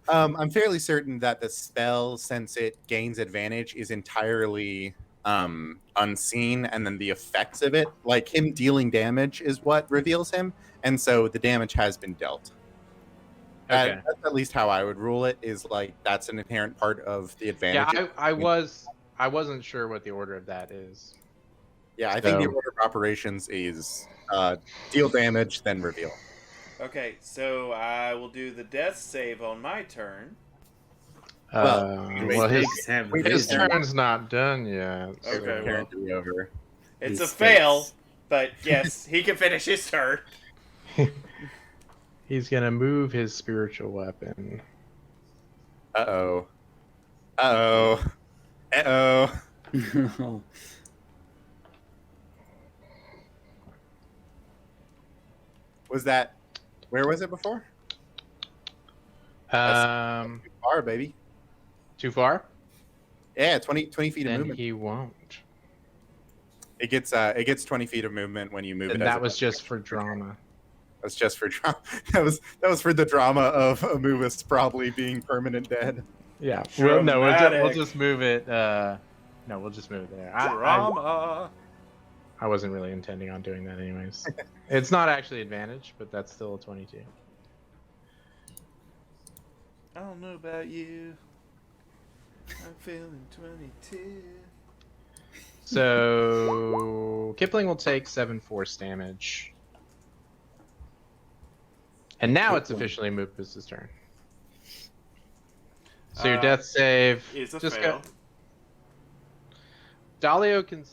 I'm fairly certain that the spell, since it gains advantage, is entirely unseen, and then the effects of it, like him dealing damage, is what reveals him, and so the damage has been dealt. Okay. That's at least how I would rule it. Is like that's an inherent part of the advantage. Yeah, I wasn't sure what the order of that is. Yeah, I think the So- order of operations is deal damage, then reveal. Okay, so I will do the death save on my turn. Well, we his just- turn's not done yet. so- Okay, well. Turn to be over. It's These a fail, stakes. but yes, he can finish his turn. He's gonna move his spiritual weapon. Uh-oh. Uh-oh. Uh-oh. Was that... Where was it before? Um, Far, baby. too far? Yeah, 20 feet of Then movement. he won't. It gets 20 feet of movement when you move And it. as that a- was just for drama. That's just for drama. That was for the drama of Amoobus probably being permanent dead. Yeah. Well, no, we'll Dramatic. just move it. No, we'll just move it there. Drama. I wasn't really intending on doing that anyways. It's not actually advantage, but that's still a 22. I don't know about you. I'm feeling 22. So Kipling will take 7 force damage. And now it's officially Moopus's turn. So your death save Is a just fail. Dalio can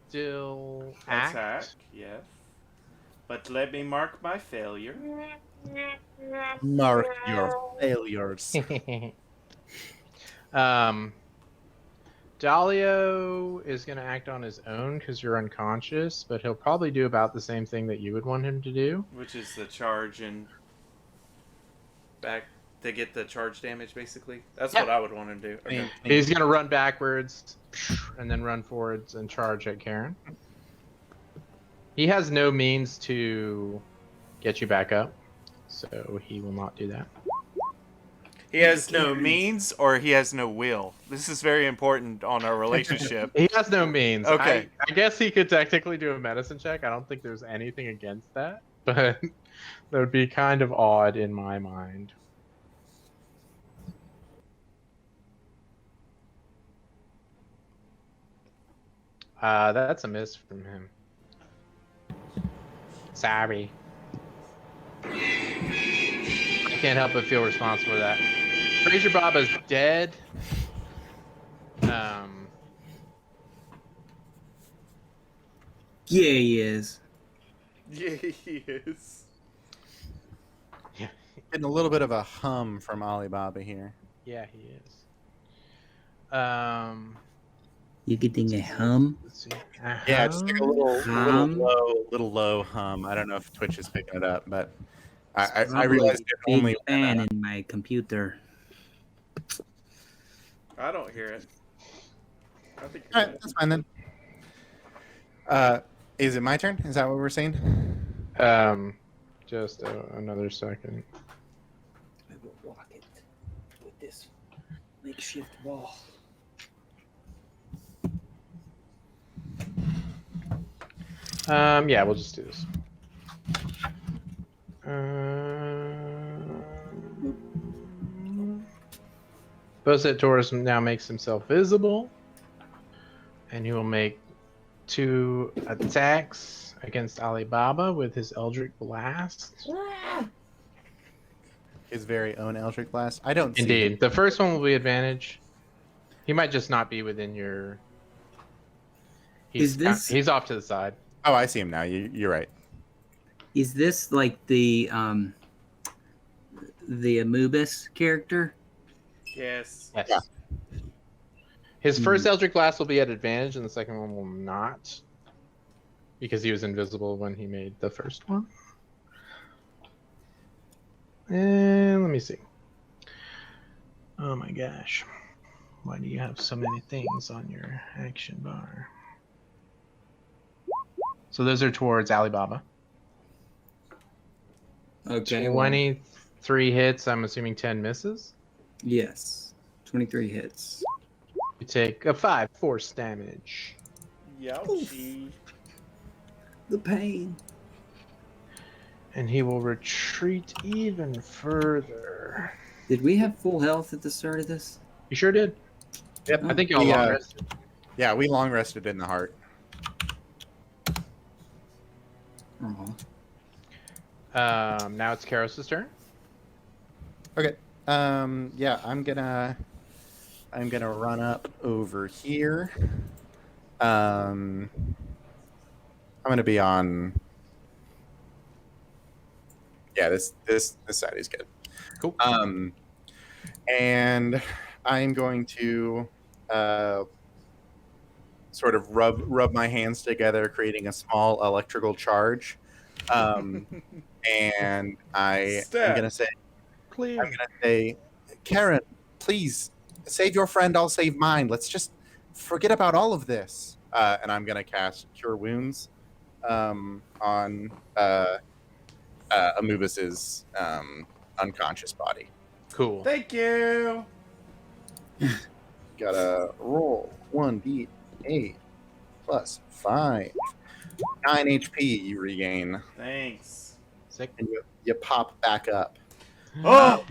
still act. Attack, yes. But let me mark my failure. Mark your failures. Dalio is going to act on his own because you're unconscious, but he'll probably do about the same thing that you would want him to do. Which is the charge and back to get the charge damage, basically. That's Yeah. what I would want him to do. Okay. He's going to run backwards and then run forwards and charge at Karen. He has no means to get you back up, so he will not do that. He has no means or he has no will. This is very important on our relationship. He has no means. Okay. I guess he could technically do a medicine check. I don't think there's anything against that, but that would be kind of odd in my mind. That's a miss from him. Sorry. I can't help but feel responsible for that. Fraser Baba's dead. Yeah, he is. Yeah, he is. Getting a little bit of a hum from Alibaba here. Yeah, he is. You getting a hum? Let's see. Yeah, just like a little Hum? low hum. I don't know if Twitch is picking it up, but I Probably realized it big only. fan in my computer. I don't hear it. I think All you're right, that's fine then. Is it my turn? Is that what we're saying? Just another second. I will block it with this makeshift wall. Yeah, we'll just do this. Boset Taurus now makes himself visible, and he will make 2 attacks against Alibaba with his Eldritch Blast. His very own Eldritch Blast. I don't see Indeed. The first one will be advantage. He might just not be within your... Is this- He's off to the side. Oh, I see him now. You're right. Is this like the Amoobus character? Yes. Yes. Yeah. His first Eldritch Blast will be at advantage, and the second one will not. Because he was invisible when he made the first one. And let me see. Oh my gosh. Why do you have so many things on your action bar? So those are towards Alibaba. Okay. 23 hits, I'm assuming 10 misses. Yes. 23 hits. You take a 5 force damage. Youchie. The pain. And he will retreat even further. Did we have full health at the start of this? You sure did. Yep. I think y'all long rested. Yeah, we long rested in the heart. Aw. Now it's Karos's turn. Okay. Yeah, I'm gonna run up over here. I'm gonna be on. Yeah, this side is good. Cool. And I'm going to sort of rub my hands together, creating a small electrical charge. And I'm gonna say, Clear. Karen, please save your friend. I'll save mine. Let's just forget about all of this. And I'm gonna cast Cure Wounds on Amubus's unconscious body. Cool. Thank you. Gotta roll 1d8 plus 5. 9 HP you regain, Thanks. Sick. and you pop back up. Oh!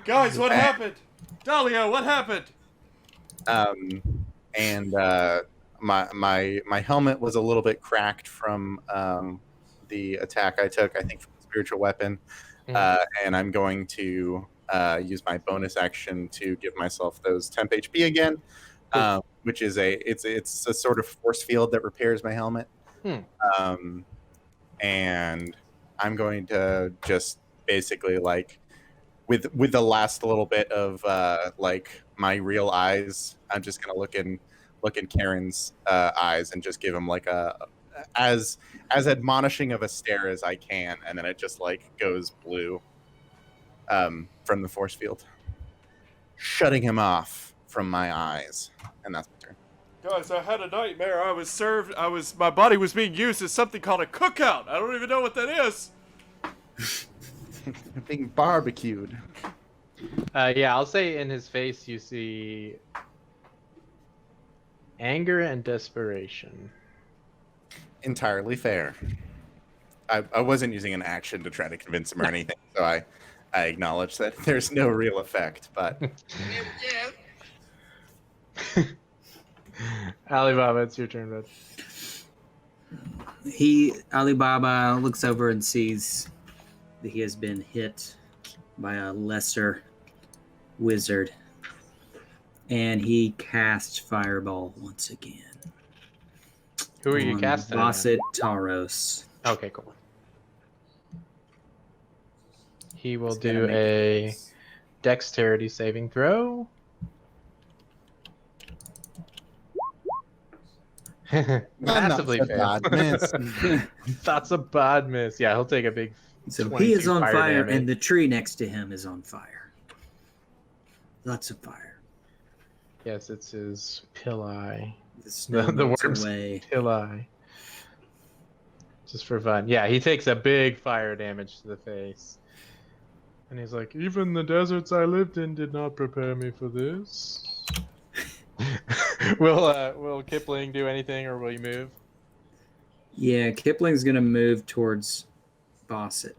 Guys, what happened? Dahlia, what happened? And my helmet was a little bit cracked from the attack I took, I think, from the spiritual weapon. And I'm going to use my bonus action to give myself those temp HP again, which is it's a sort of force field that repairs my helmet. And I'm going to just basically, like, with the last little bit of like my real eyes, I'm just gonna look in Karen's eyes and just give him like a as admonishing of a stare as I can, and then it just like goes blue from the force field, shutting him off from my eyes, and that's my turn. Guys, I had a nightmare. My body was being used as something called a cookout. I don't even know what that is. Being barbecued. Yeah, I'll say in his face you see anger and desperation. Entirely fair. I wasn't using an action to try to convince him or anything, so I acknowledge that there's no real effect, but Alibaba, it's your turn, bud. Alibaba looks over and sees that he has been hit by a lesser wizard, and he casts Fireball once again. Who are you casting? Basset Taros. Okay, cool. He will do a dexterity saving throw. Massively failed. That's a bad miss. Yeah, he'll take a big. So he is on fire, damage. and the tree next to him is on fire. Lots of fire. Yes, it's his pilli. The snow The melts worm's away. pilli. Just for fun. Yeah, he takes a big fire damage to the face. And he's like, even the deserts I lived in did not prepare me for this. Will Kipling do anything, or will you move? Yeah, Kipling's gonna move towards Basset.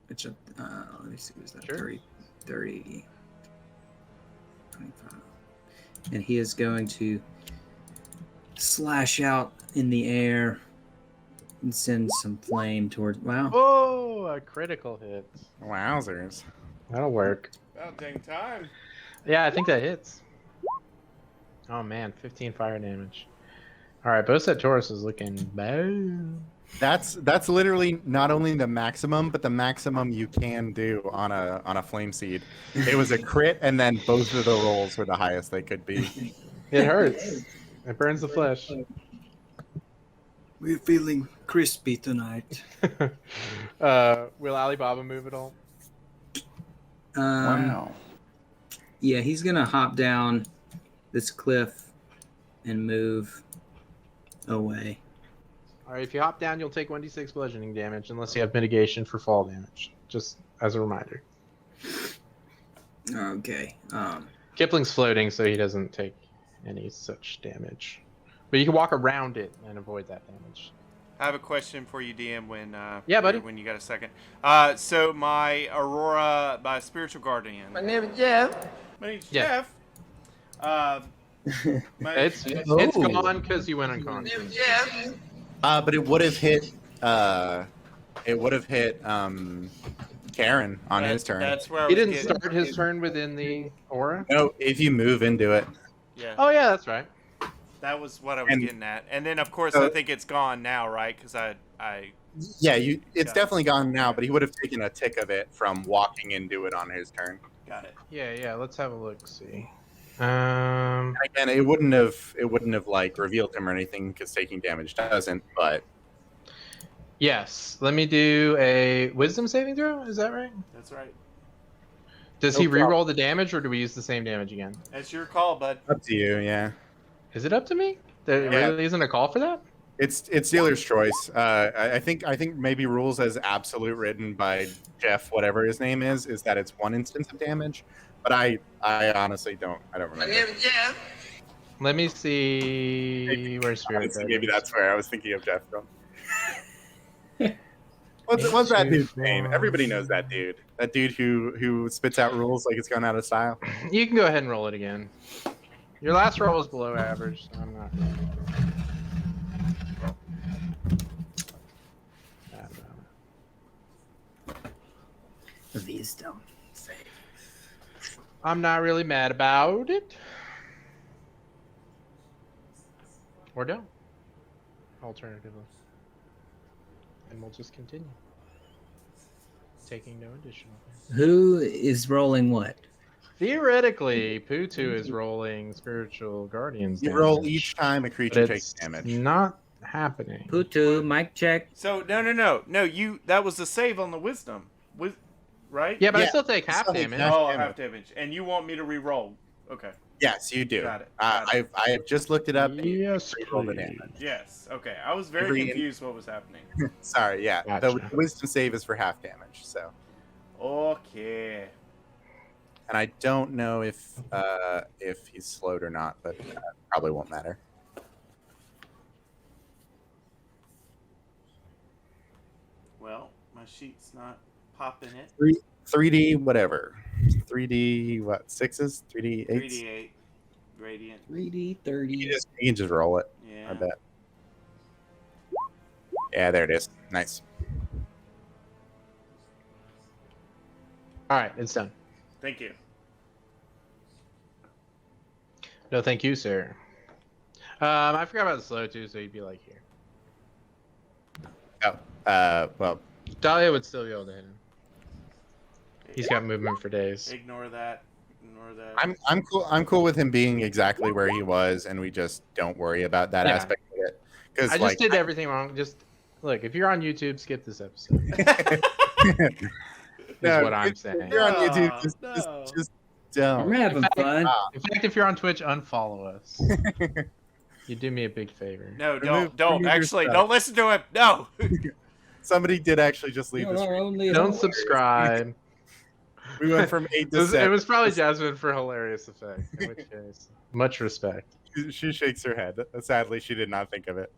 Which, let me see, was that Sure. 30, 25. And he is going to slash out in the air and send some flame towards. Wow. Oh, a critical hit. Wowzers. That'll work. About dang time. Yeah, I think that hits. Oh man, 15 fire damage. All right, Bosset Taurus is looking bad. That's literally not only the maximum, but the maximum you can do on a flame seed. It was a crit, and then both of the rolls were the highest they could be. It hurts. It burns the flesh. We're feeling crispy tonight. Will Alibaba move at all? Wow. Yeah, he's gonna hop down this cliff and move away. All right, if you hop down, you'll take 1d6 bludgeoning damage, unless you have mitigation for fall damage. Just as a reminder. Okay. Kipling's floating, so he doesn't take any such damage. But you can walk around it and avoid that damage. I have a question for you, DM. Yeah, buddy. When you got a second. So my Aurora, my spiritual guardian. My name is Jeff. My name's Yeah. Jeff. It's Oh. gone because you went My name unconscious. is Jeff. But it would have hit. It would have hit Karen on his turn. That's where I He was didn't getting. start his turn within the aura. No, if you move into it. Yeah, Oh yeah, that's right. that was what I was And- getting at. And then of course So- I think it's gone now, right? Because I Yeah, it's Got it. definitely gone now, but he would have taken a tick of it from walking into it on his turn. got it. Yeah. Let's have a look. See. And again, it wouldn't have like revealed him or anything because taking damage doesn't. But Yes. Let me do a wisdom saving throw. Is that right? That's right. Does No he problem. re-roll the damage, or do we use the same damage again? That's your call, bud. up to you. Yeah, Is it up to me? There Yeah. really isn't a call for that? it's dealer's choice. I think maybe rules as absolute written by Jeff, whatever his name is that it's one instance of damage. But I honestly don't. I don't My remember. name is Jeff. Let me see where Spirit Honestly, Guard maybe is. that's where I was thinking of Jeff from. What's that dude's name? Everybody knows that dude. That dude who spits out rules like it's gone out of style. You can go ahead and roll it again. Your last roll was below average, so I'm not. Bad about it. Wisdom. Save. I'm not really mad about it. Or don't. Alternatively. And we'll just continue. Taking no additional. Who is rolling what? Theoretically, Putu is rolling Spiritual Guardians You damage, roll each time a but creature it's takes damage. not happening. Putu, mic check. So no. You that was the save on the wisdom, right? Yeah, but I Yeah, still take half still take damage. half. Oh, damage. half damage, and you want me to re-roll? Okay. Yes, you do. Got it. Got it. I have just looked it up. Yes, Roll the please. damage. Yes. Okay. I was very Every- confused what was happening. Sorry, yeah. Gotcha. The wisdom save is for half damage. So, Okay. and I don't know if he's slowed or not, but probably won't matter. Well, my sheet's not popping it. 3D whatever. 3D what? Sixes? 3D eights? 3d8 radiant. 3D 30. You can just roll it. Yeah. I bet. Yeah, there it is. Nice. All right, it's done. Thank you. No, thank you, sir. I forgot about the slow too, so you'd be like here. Well, Dahlia would still be able to hit him. He's got movement for days. Ignore that. Ignore that. I'm cool. I'm cool with him being exactly where he was, and we just don't worry about that Yeah. aspect of it. Because I just did everything wrong. Just look, if you're on YouTube, skip this episode. Is No, what I'm if saying. you're on Oh, YouTube, just I'm don't. having fun. In fact, if you're on Twitch, unfollow us. You do me a big favor. No, Remove don't. your Actually, stuff. don't listen to him. No. Somebody did actually just leave You're this. our only Don't hope. subscribe. We went from 8 It to was, 7. it was probably Jasmine for hilarious effect. In which case, much respect. She shakes her head. Sadly, she did not think of it.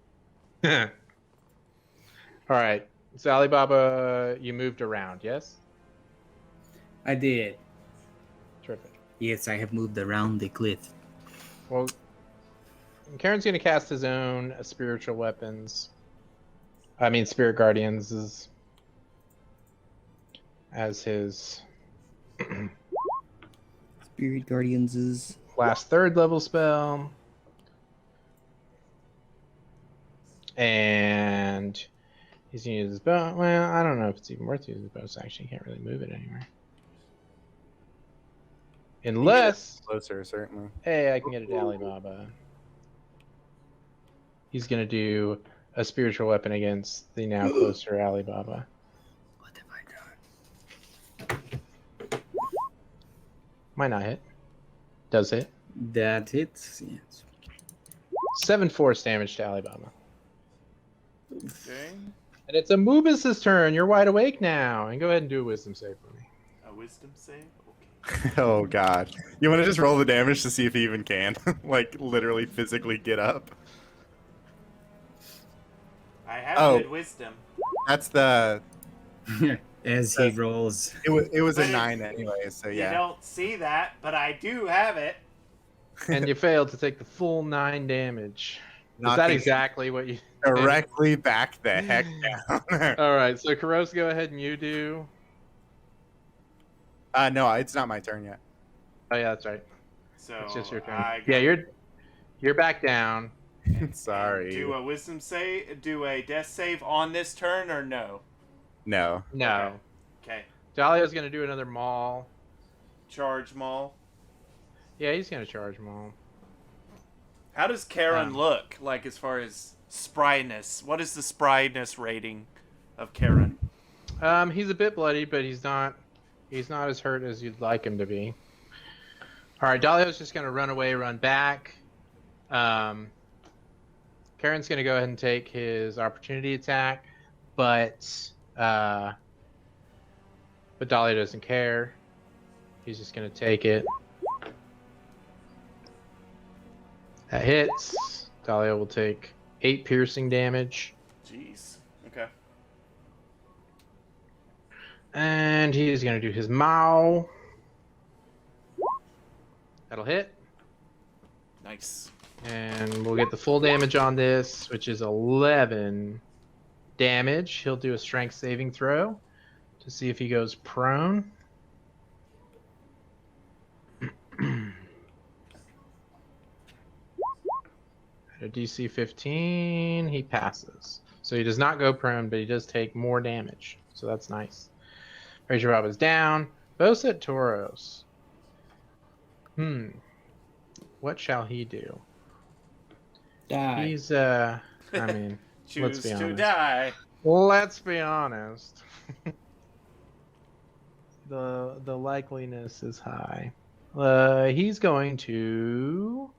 All right. So Alibaba, you moved around, yes? I did. Terrific. Yes, I have moved around the cliff. Well, Karen's going to cast his own spiritual weapons. I mean, spirit guardians as his Spirit Guardians is. last third level spell. And he's going to use his bow. Well, I don't know if it's even worth using his bow. So actually, you can't really move it anywhere. Unless, Closer, certainly. hey, I can get it to Alibaba. He's going to do a spiritual weapon against the now closer Alibaba. What have I done? Might not hit. Does hit. That hits. Yes. 7 force damage to Alibaba. Okay. And it's Amubis' turn. You're wide awake now. And go ahead and do a wisdom save for me. wisdom save? Okay. Oh god. You want to just roll the damage to see if he even can? Like literally physically get up. I have Oh. good wisdom. That's the As he rolls. it was a But 9 anyway, so You yeah. don't see that, but I do have it. And you failed to take the full 9 damage. Is that Knocking exactly what you did? directly back the heck down. All right, so Karos, go ahead and you do. No, it's not my turn yet. Oh yeah, that's right. So It's just your turn. I go Yeah, you're back down. Sorry. Do a wisdom save, do a death save on this turn or no? No. No. Okay. Dahlia's gonna do another maul. Charge Maul. Yeah, he's gonna charge maul. How does Karen look, like, as far as spryness? What is the spryness rating of Karen? He's a bit bloody, but he's not as hurt as you'd like him to be. All right, Dahlia's just gonna run away, run back. Karen's gonna go ahead and take his opportunity attack, but Dahlia doesn't care. He's just gonna take it. That hits. Dahlia will take 8 piercing damage. Jeez. Okay. And he's gonna do his Mao. That'll hit. Nice. And we'll get the full damage on this, which is 11 damage. He'll do a strength saving throw to see if he goes prone. At a DC 15, he passes. So he does not go prone, but he does take more damage. So that's nice. Razor Rob is down. Boset Tauros. What shall he do? Die. He's I mean, Choose be to honest. die. let's be honest. The likeliness is high. He's going to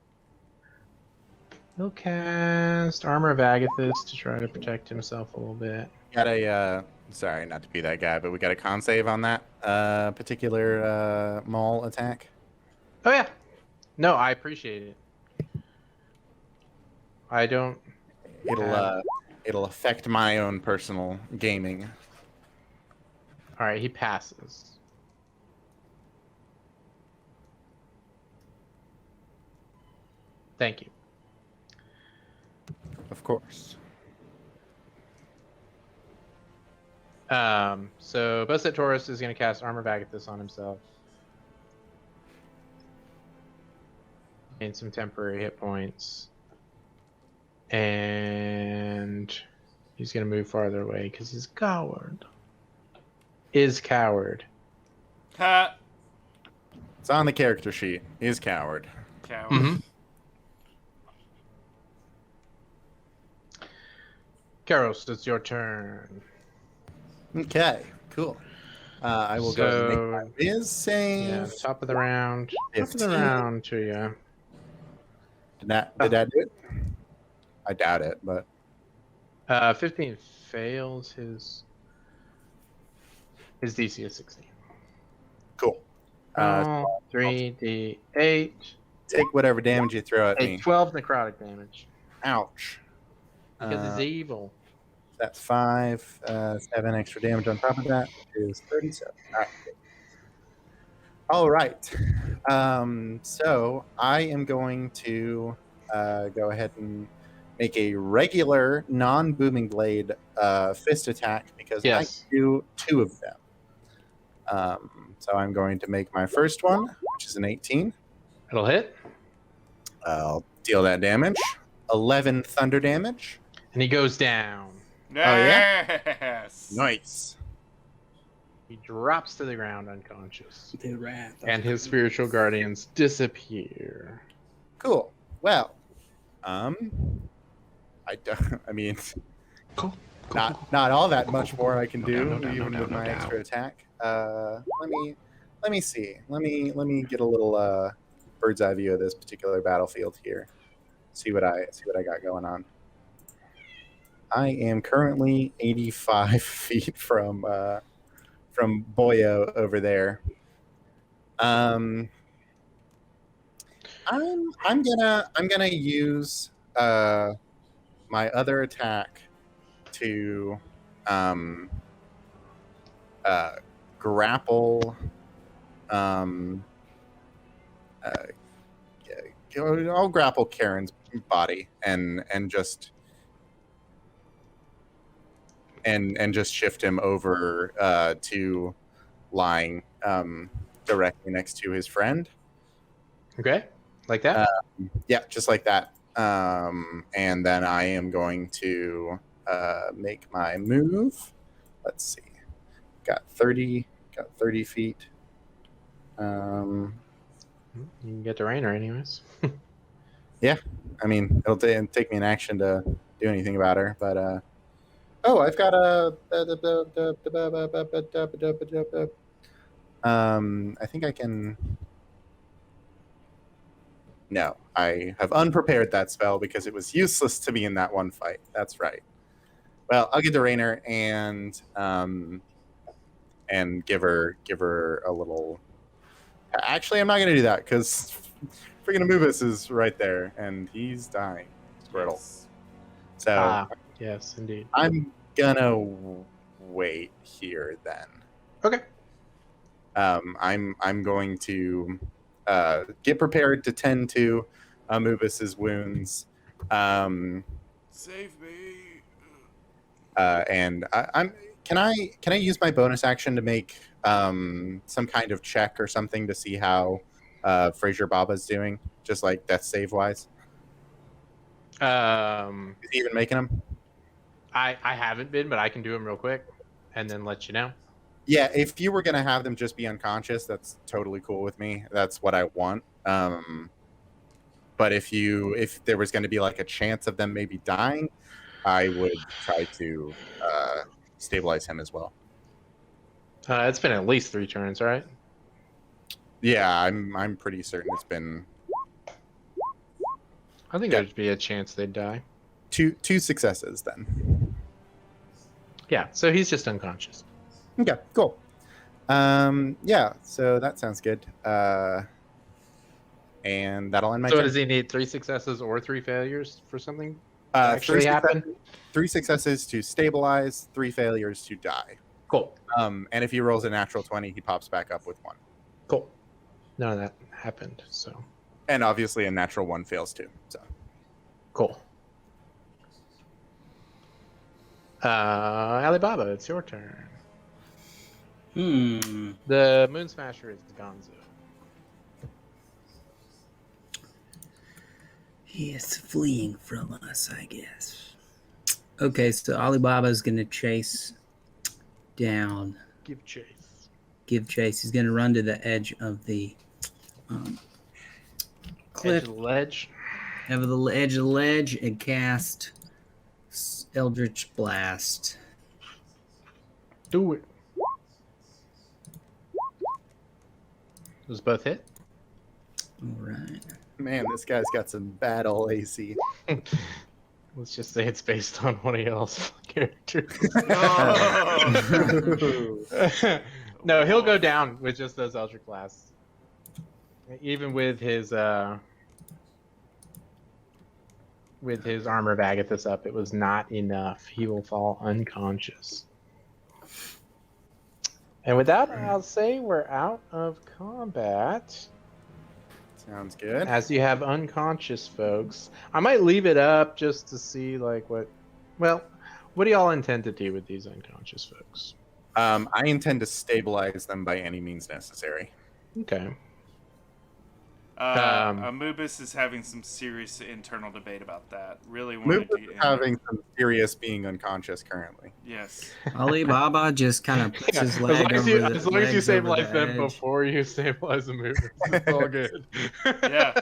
he'll cast Armor of Agathis to try to protect himself a little bit. Got a sorry, not to be that guy, but we got a con save on that particular maul attack. Oh yeah. No, I appreciate it. I don't It'll affect my own personal gaming. All right, he passes. Thank you. Of course. So Boset Taurus is going to cast Armor of Agathis on himself. Gain some temporary hit points. And he's going to move farther away because he's a coward. Is coward. Ha! It's on the character sheet. Is coward. Coward. Mm-hmm. Karos, it's your turn. Okay, cool. I will go ahead and make my Viz save. Yeah, top of the round. Top of the 15. round to you. Did that do it? I doubt it, but 15 fails his DC is 16. cool. 3d8. Take whatever damage you throw at me. 12 necrotic damage. Ouch. Because it's evil. That's 5, 7 extra damage on top of that is 37. All right. So I am going to go ahead and make a regular non-booming blade fist attack because I can do 2 of them. So I'm going to make my first one, which is an 18. It'll hit. I'll deal that damage. 11 thunder damage. And he goes down. Yes. Nice. He drops to the ground unconscious. The wrath. And his spiritual guardians disappear. Cool. Well, I mean, not all that much more I can do even with my extra attack. Let me see. Let me get a little bird's eye view of this particular battlefield here. See what I got going on. I am currently 85 feet from Boyo over there. I'm gonna use my other attack to grapple. I'll grapple Karen's body and just shift him over to lying directly next to his friend. Okay, like that. Yeah, just like that. And then I am going to make my move. Let's see. Got 30 feet. You can get to Rainer anyways. Yeah, I mean, it'll take me an action to do anything about her, but I've got I think I can. No, I have unprepared that spell because it was useless to me in that one fight. That's right. Well, I'll get to Rainer and give her a little. Actually, I'm not going to do that because freaking Amubus is right there and he's dying. Squirtle. Yes. So yes, indeed. I'm gonna wait here then. Okay. I'm going to get prepared to tend to Amubus's wounds. Save me. And can I use my bonus action to make some kind of check or something to see how Fraser Baba's doing, just like death save wise? Is he even making them? I haven't been, but I can do them real quick and then let you know. Yeah, if you were gonna have them just be unconscious, that's totally cool with me. That's what I want. But if there was going to be like a chance of them maybe dying, I would try to stabilize him as well. It's been at least 3 turns, right? Yeah, I'm pretty certain it's been. I think there'd be a chance they'd die. Two successes then. Yeah, so he's just unconscious. Okay, cool. Yeah, so that sounds good. And that'll end my turn. turn. Does he need 3 successes or 3 failures for something to actually happen? 3 successes to stabilize, 3 failures to die. Cool. And if he rolls a natural 20, he pops back up with 1. Cool. None of that happened, so. And obviously a natural 1 fails too. So cool. Alibaba, it's your turn. The Moon Smasher is Gonzo. He is fleeing from us, I guess. Okay, so Alibaba's going to chase down. Give chase. He's going to run to the edge of the cliff. Edge of the ledge. Over the edge of the ledge and cast Eldritch Blast. Do it. Those both hit? All right. man, this guy's got some bad old AC. Let's just say it's based on one of y'all's characters. No, he'll go down with just those Eldritch Blasts. Even with his armor of Agathis up, it was not enough. He will fall unconscious. And with that, I'll say we're out of combat. Sounds good. As you have unconscious folks. I might leave it up just to see what do y'all intend to do with these unconscious folks? I intend to stabilize them by any means necessary. Okay. Amubis is having some serious internal debate about that. Really wanted Mubis is having some serious being unconscious currently. Yes. Alibaba just kind of puts his leg over the as long as you legs over stabilize the them edge. before you stabilize the Mubis, it's all good. Yeah.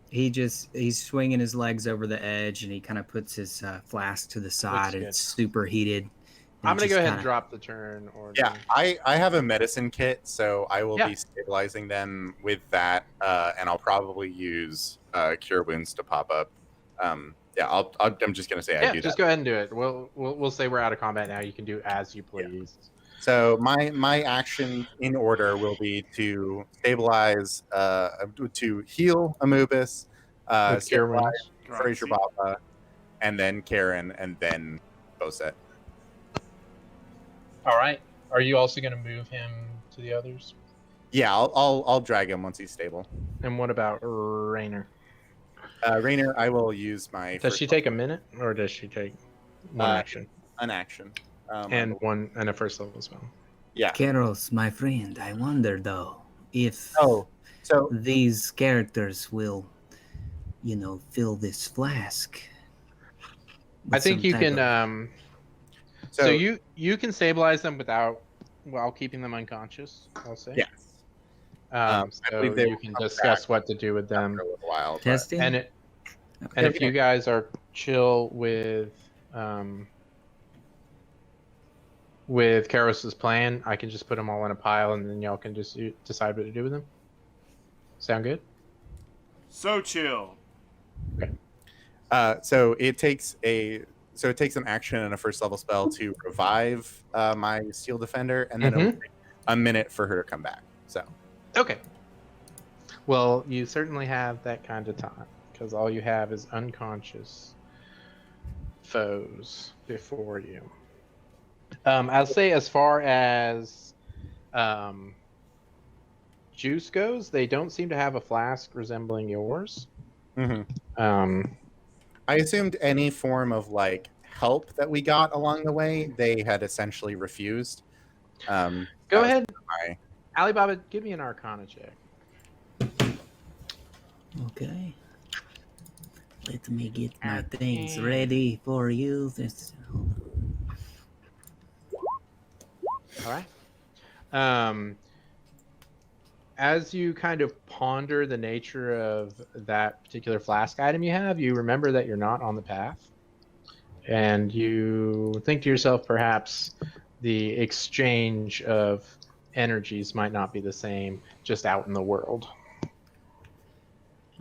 He's swinging his legs over the edge, and he kind of puts his flask to the side. And good. it's super heated. I'm gonna just go ahead and kinda- drop the turn. Or Yeah, I have a medicine kit, so I will be stabilizing them with that, and I'll probably use Cure Wounds to pop up Yeah, I'm just gonna say I Yeah, do just that. go ahead and do it. We'll say we're out of combat now. You can do as you please. So my action in order will be to stabilize, to heal Anubis, With cure stabilize wounds. Fraser Baba, and then Karen, and then Boset. All right. Are you also going to move him to the others? Yeah, I'll drag him once he's stable. And what about Rainer? Rainer, I will use my. Does she take a minute, or does she take one action? An action. And a first level spell. Yeah. Keros, my friend, I wonder though if So these characters will, fill this flask. I think you can. So you you can stabilize them while keeping them unconscious. I'll say. Yes. So you can discuss what to do with them. For a little while. Testing. And if you guys are chill with Karos's plan, I can just put them all in a pile, and then y'all can just decide what to do with them. Sound good? So chill. Okay. So it takes an action and a first level spell to revive my Steel Defender, and then it'll take a minute for her to come back. So. Okay. Well, you certainly have that kind of time, because all you have is unconscious foes before you. I'll say as far as juice goes, they don't seem to have a flask resembling yours. I assumed any form of help that we got along the way, they had essentially refused. Go ahead. Alibaba, give me an Arcana check. Okay. Let me get my things ready for you. All right. As you kind of ponder the nature of that particular flask item you have, you remember that you're not on the path. And you think to yourself, perhaps the exchange of energies might not be the same just out in the world.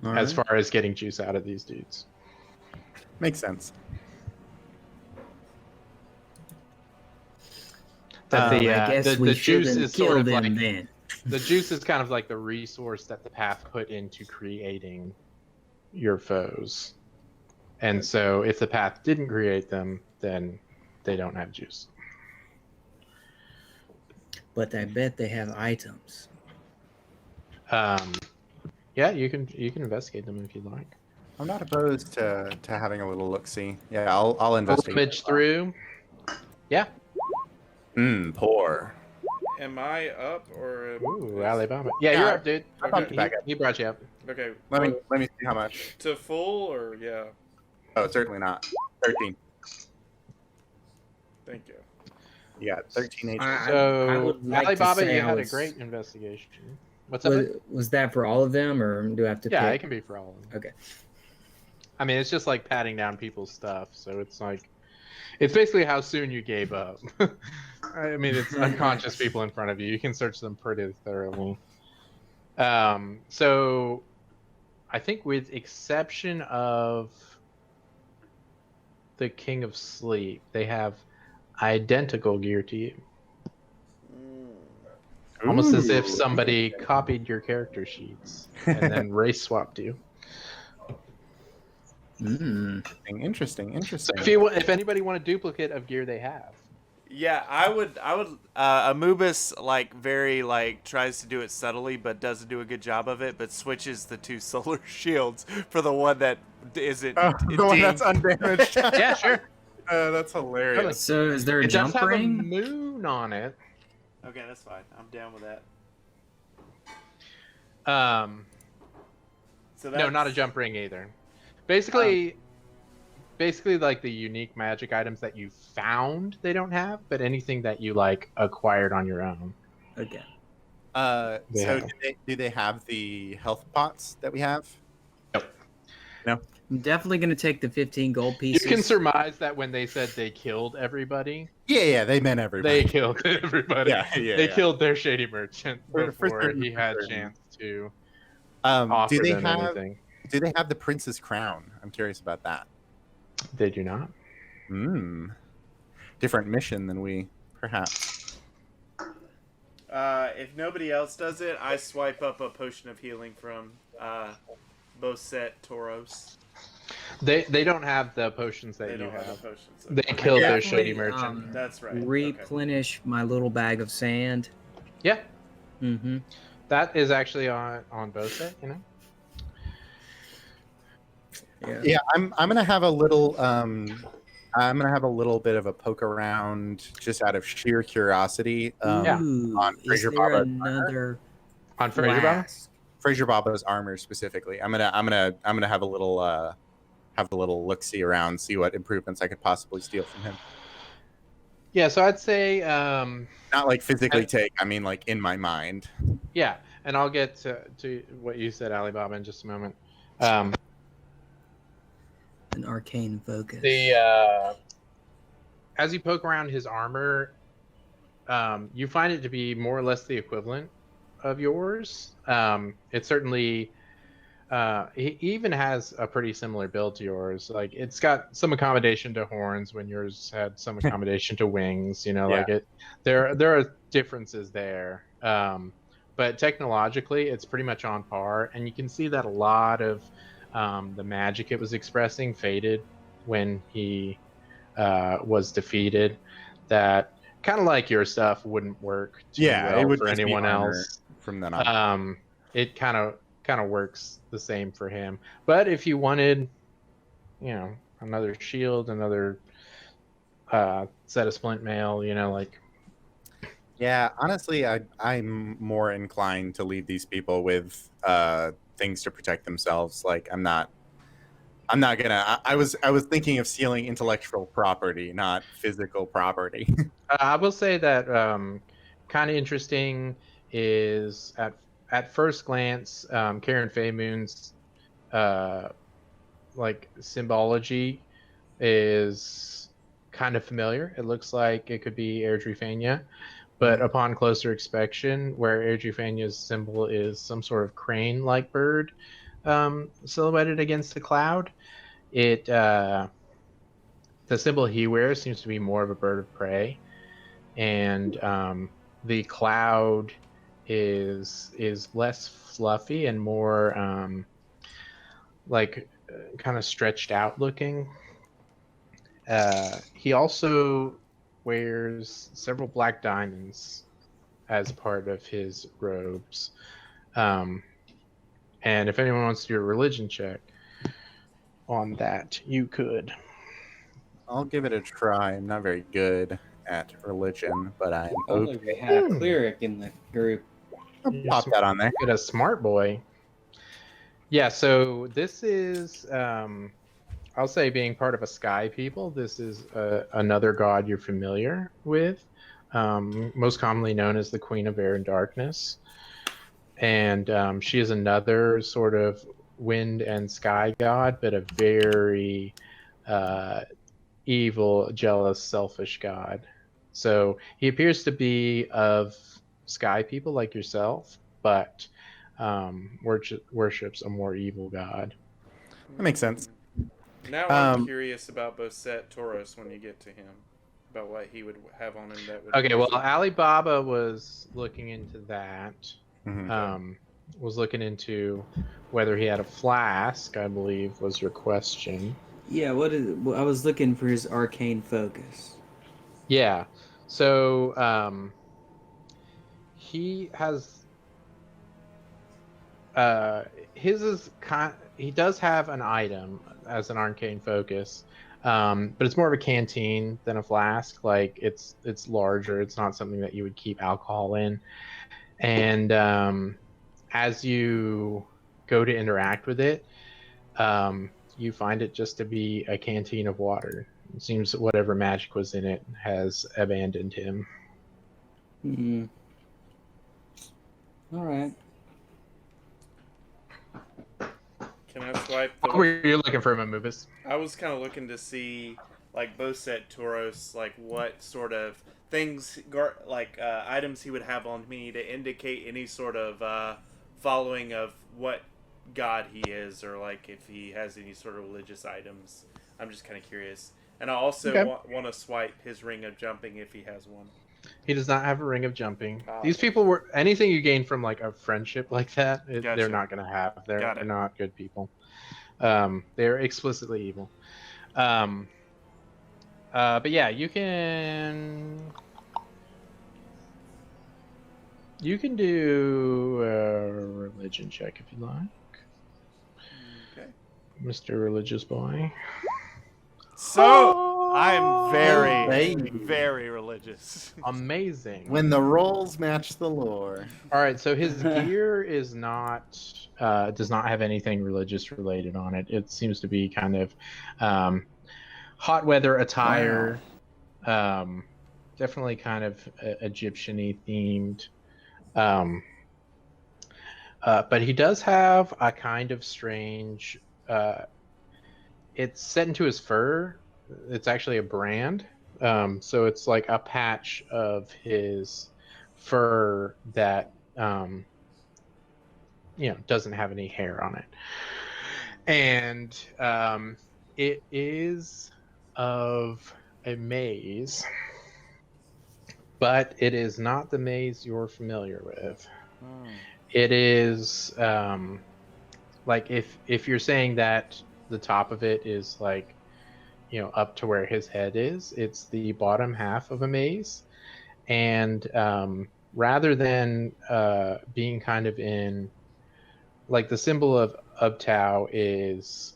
As far as getting juice out of these dudes. Makes sense. I guess we juice shouldn't is kill sort of them like then. the juice is kind of like the resource that the path put into creating your foes. And so if the path didn't create them, then they don't have juice. But I bet they have items. Yeah, you can investigate them if you'd like. I'm not opposed to having a little look-see. Yeah, I'll investigate. Rummage through. Yeah. Poor. Am I up or? Ooh, Alibaba. Yeah, you're up, dude. I bumped you back up. He brought you up. Okay. Let me see how much. To full or yeah. Oh, certainly not. 13. Thank you. Yeah, 13 HP. I would like to Alibaba, say you I had was- a great investigation. What's up? Was that for all of them, or do I have to Yeah, pick? it can be for all of them. Okay. I mean, it's just like patting down people's stuff, so it's like, it's basically how soon you gave up. I mean, it's unconscious people in front of you. You can search them pretty thoroughly. So, I think with exception of the King of Sleep, they have identical gear to you. Almost as if somebody copied your character sheets and then race swapped you. Interesting. So if anybody want a duplicate of gear they have. Yeah, I would. Anubis tries to do it subtly, but doesn't do a good job of it. But switches the 2 solar shields for the one that isn't. The one that's undamaged. Yeah, sure. That's hilarious. So is there a It does jump have a ring? moon on it. Okay, that's fine. I'm down with that. So No, not a jump ring either. Basically, like the unique magic items that you found, they don't have, but anything that you acquired on your own. Okay. So do they have the health pots that we have? No. I'm definitely going to take the 15 gold pieces. You can surmise that when they said they killed everybody, Yeah, they meant everybody. they killed everybody. They killed their shady merchant For before certain, he for had a certain. chance to Do offer they them have anything. Do they have the prince's crown? I'm curious about that. They do not. Different mission than we, perhaps. If nobody else does it, I swipe up a potion of healing from Boset Toros. They don't have the potions that They you don't have have. the potions. They Okay. killed their Definitely, shitty merchant. That's right. Okay. Replenish my little bag of sand. Yeah, Mm-hmm. that is actually on Bose, you know. Yeah, I'm gonna have a little bit of a poke around just out of sheer curiosity. Ooh, On is Fraser there Baba's another On Fraser Baba? flask? Fraser Baba's armor specifically. I'm gonna have a little look see around, see what improvements I could possibly steal from him. Yeah, so I'd say Not like physically take, I mean like in my mind. yeah, and I'll get to what you said, Alibaba, in just a moment. An arcane focus. As you poke around his armor, you find it to be more or less the equivalent of yours. It certainly he even has a pretty similar build to yours. Like it's got some accommodation to horns when yours had some accommodation to wings. You know, Yeah. like it. There are differences there. But technologically, it's pretty much on par, and you can see that a lot of the magic it was expressing faded when he was defeated. That kind of like your stuff wouldn't work too Yeah, it well would for just be anyone armor else. from then on. It kind of works the same for him. But if you wanted, you know, another shield, another set of splint mail, you know, like Yeah, honestly, I'm more inclined to leave these people with things to protect themselves. Like I'm not gonna. I was thinking of stealing intellectual property, not physical property. I will say that kind of interesting is at first glance, Karen Faymoon's like symbology is kind of familiar. It looks like it could be Airdrifania, but upon closer inspection, where Airdrifania's symbol is some sort of crane-like bird silhouetted against the cloud, it the symbol he wears seems to be more of a bird of prey, and the cloud is less fluffy and more like kind of stretched out looking. He also wears several black diamonds as part of his robes. And if anyone wants to do a religion check on that, you could. I'll give it a try. I'm not very good at religion, but I'm Only we had a cleric in the group. I'll pop that on there. Get a smart boy. Yeah, so this is, I'll say, being part of a sky people, this is another god you're familiar with, most commonly known as the Queen of Air and Darkness. And she is another sort of wind and sky god, but a very evil, jealous, selfish god. So he appears to be of sky people like yourself, but worships a more evil god. That makes sense. Now I'm curious about Boset Toros when you get to him, about what he would have on him that would. Okay, well, Alibaba was looking into that. Mm-hmm. Was looking into whether he had a flask, I believe was your question. Yeah, I was looking for his arcane focus. Yeah, so he has his is he does have an item as an arcane focus, but it's more of a canteen than a flask. Like it's larger. It's not something that you would keep alcohol in, and as you go to interact with it, you find it just to be a canteen of water. It seems that whatever magic was in it has abandoned him. All right. Can I swipe? What were you looking for, Mamubis? I was kind of looking to see, like, Boset Toros, like, what sort of things, like, items he would have on me to indicate any sort of following of what god he is, or like if he has any sort of religious items. I'm just kind of curious. And I also Okay. want to swipe his ring of jumping if he has one. He does not have a ring of jumping. Oh, These okay. people were anything you gain from like a friendship like that. Gotcha. They're not going to have. Got They're it. not good people. They're explicitly evil. But yeah, you can do a religion check if you like, Okay. Mr. Religious Boy. So I'm very, Hey. very religious. Amazing. When the roles match the lore. All right, so his gear is not does not have anything religious related on it. It seems to be kind of hot weather attire. Definitely kind of Egyptian-y themed. But he does have a kind of strange. It's set into his fur. It's actually a brand. So it's like a patch of his fur that doesn't have any hair on it, and it is of a maze, but it is not the maze you're familiar with. It is like if you're saying that the top of it is like up to where his head is, it's the bottom half of a maze, and rather than being kind of in like the symbol of Tau is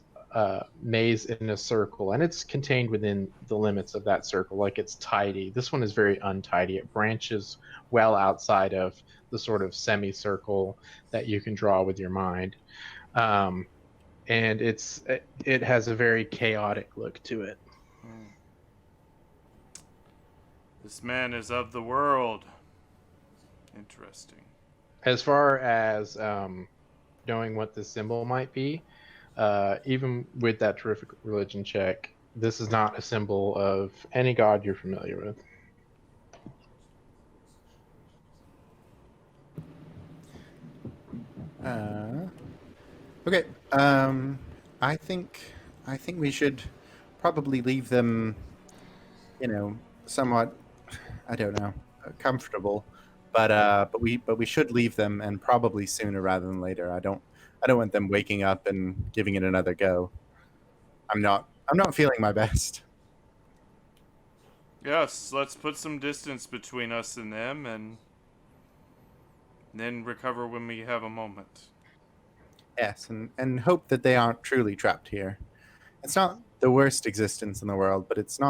maze in a circle, and it's contained within the limits of that circle. Like it's tidy. This one is very untidy. It branches well outside of the sort of semicircle that you can draw with your mind, and it has a very chaotic look to it. This man is of the world. Interesting. As far as knowing what the symbol might be, even with that terrific religion check, this is not a symbol of any god you're familiar with. Okay. I think we should probably leave them, somewhat, I don't know, comfortable, but we should leave them, and probably sooner rather than later. I don't want them waking up and giving it another go. I'm not feeling my best. Yes, let's put some distance between us and them, and then recover when we have a moment. Yes, and hope that they aren't truly trapped here. It's not the worst existence in the world, but it's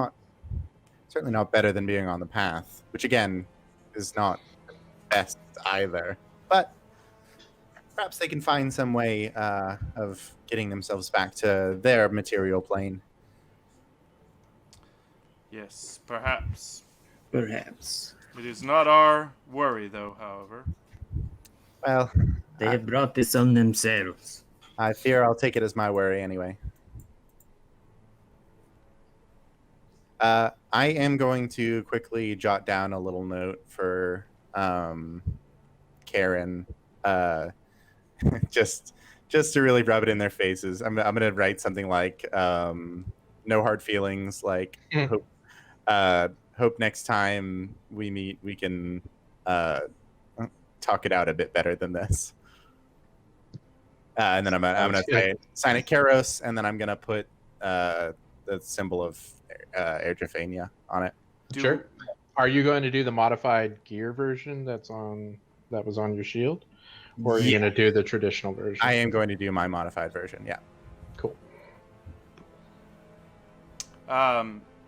certainly not better than being on the path, which again is not best either. But perhaps they can find some way of getting themselves back to their material plane. Yes, perhaps. Perhaps. It is not our worry, though, however. Well, They have brought this on themselves. I fear I'll take it as my worry anyway. I am going to quickly jot down a little note for Karen, just to really rub it in their faces. I'm gonna write something like no hard feelings, like hope next time we meet we can talk it out a bit better than this. And then I'm gonna sign it Karos, and then I'm gonna put the symbol of Airdrafania on it. Sure. Are you going to do the modified gear version that was on your shield, or are you going to do the traditional version? I am going to do my modified version. Yeah. Cool.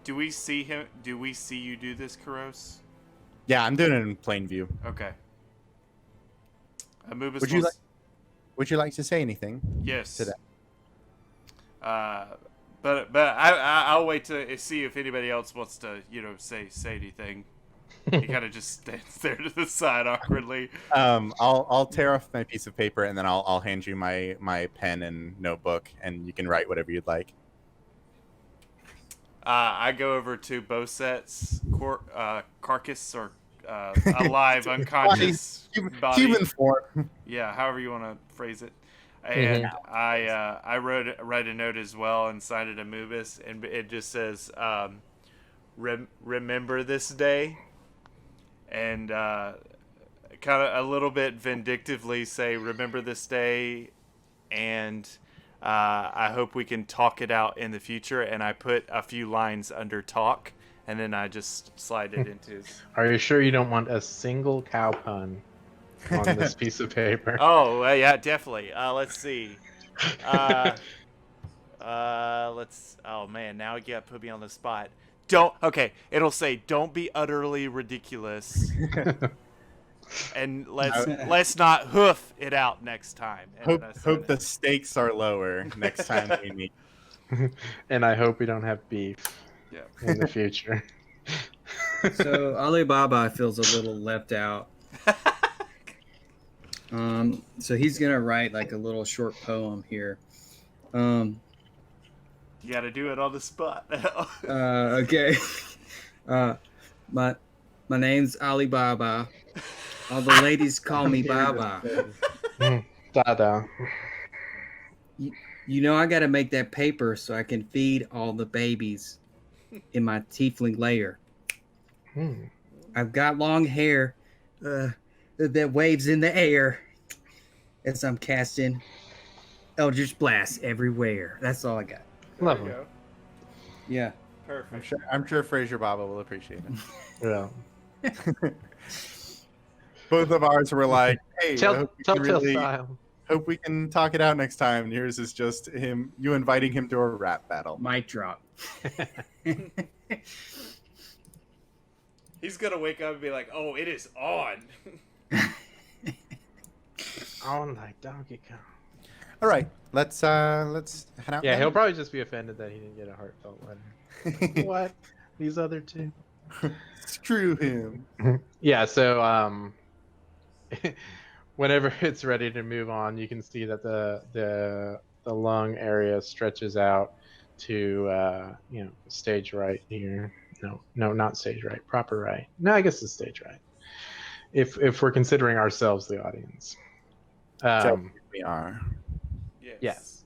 Do we see him? Do we see you do this, Karos? Yeah, I'm doing it in plain view. Okay. Move us. Would you like to say anything? Yes. To that? But I'll wait to see if anybody else wants to say anything. He kind of just stands there to the side awkwardly. I'll tear off my piece of paper, and then I'll hand you my pen and notebook, and you can write whatever you'd like. I go over to Boset's carcass, or alive, unconscious body. Human form. Yeah, however you want to phrase it. and I wrote a note as well and signed it Anubis, and it just says, "Remember this day," and kind of a little bit vindictively say, "Remember this day," and I hope we can talk it out in the future. And I put a few lines under talk, and then I just slide it into his. Are you sure you don't want a single cow pun on this piece of paper? Oh, yeah, definitely. Let's see. Let's. Oh man, now you got to put me on the spot. Don't. Okay, it'll say, "Don't be utterly ridiculous," and let's not hoof it out next time. And Hope the stakes are lower next time we meet. And I hope we don't have beef in the future. So Alibaba feels a little left out. So he's gonna write like a little short poem here. You got to do it on the spot. Okay. My name's Alibaba. All the ladies call me Baba. Dada. You know I gotta make that paper so I can feed all the babies in my tiefling lair. I've got long hair that waves in the air as I'm casting Eldritch Blast everywhere. That's all I got. Lovely. Yeah. Perfect. I'm sure Fraser Baba will appreciate it. Yeah. Both of ours were like, "Hey, Style. hope we can talk it out next time." And yours is just you inviting him to a rap battle. Mic drop. He's gonna wake up and be like, "Oh, it is on." On like Donkey Kong. All right, let's head out. Yeah, then. he'll probably just be offended that he didn't get a heartfelt letter. What? These other two? Screw him. Yeah, so whenever it's ready to move on, you can see that the lung area stretches out to stage right here. No, not stage right. Proper right. No, I guess it's stage right. If we're considering ourselves the audience. We are. Yes.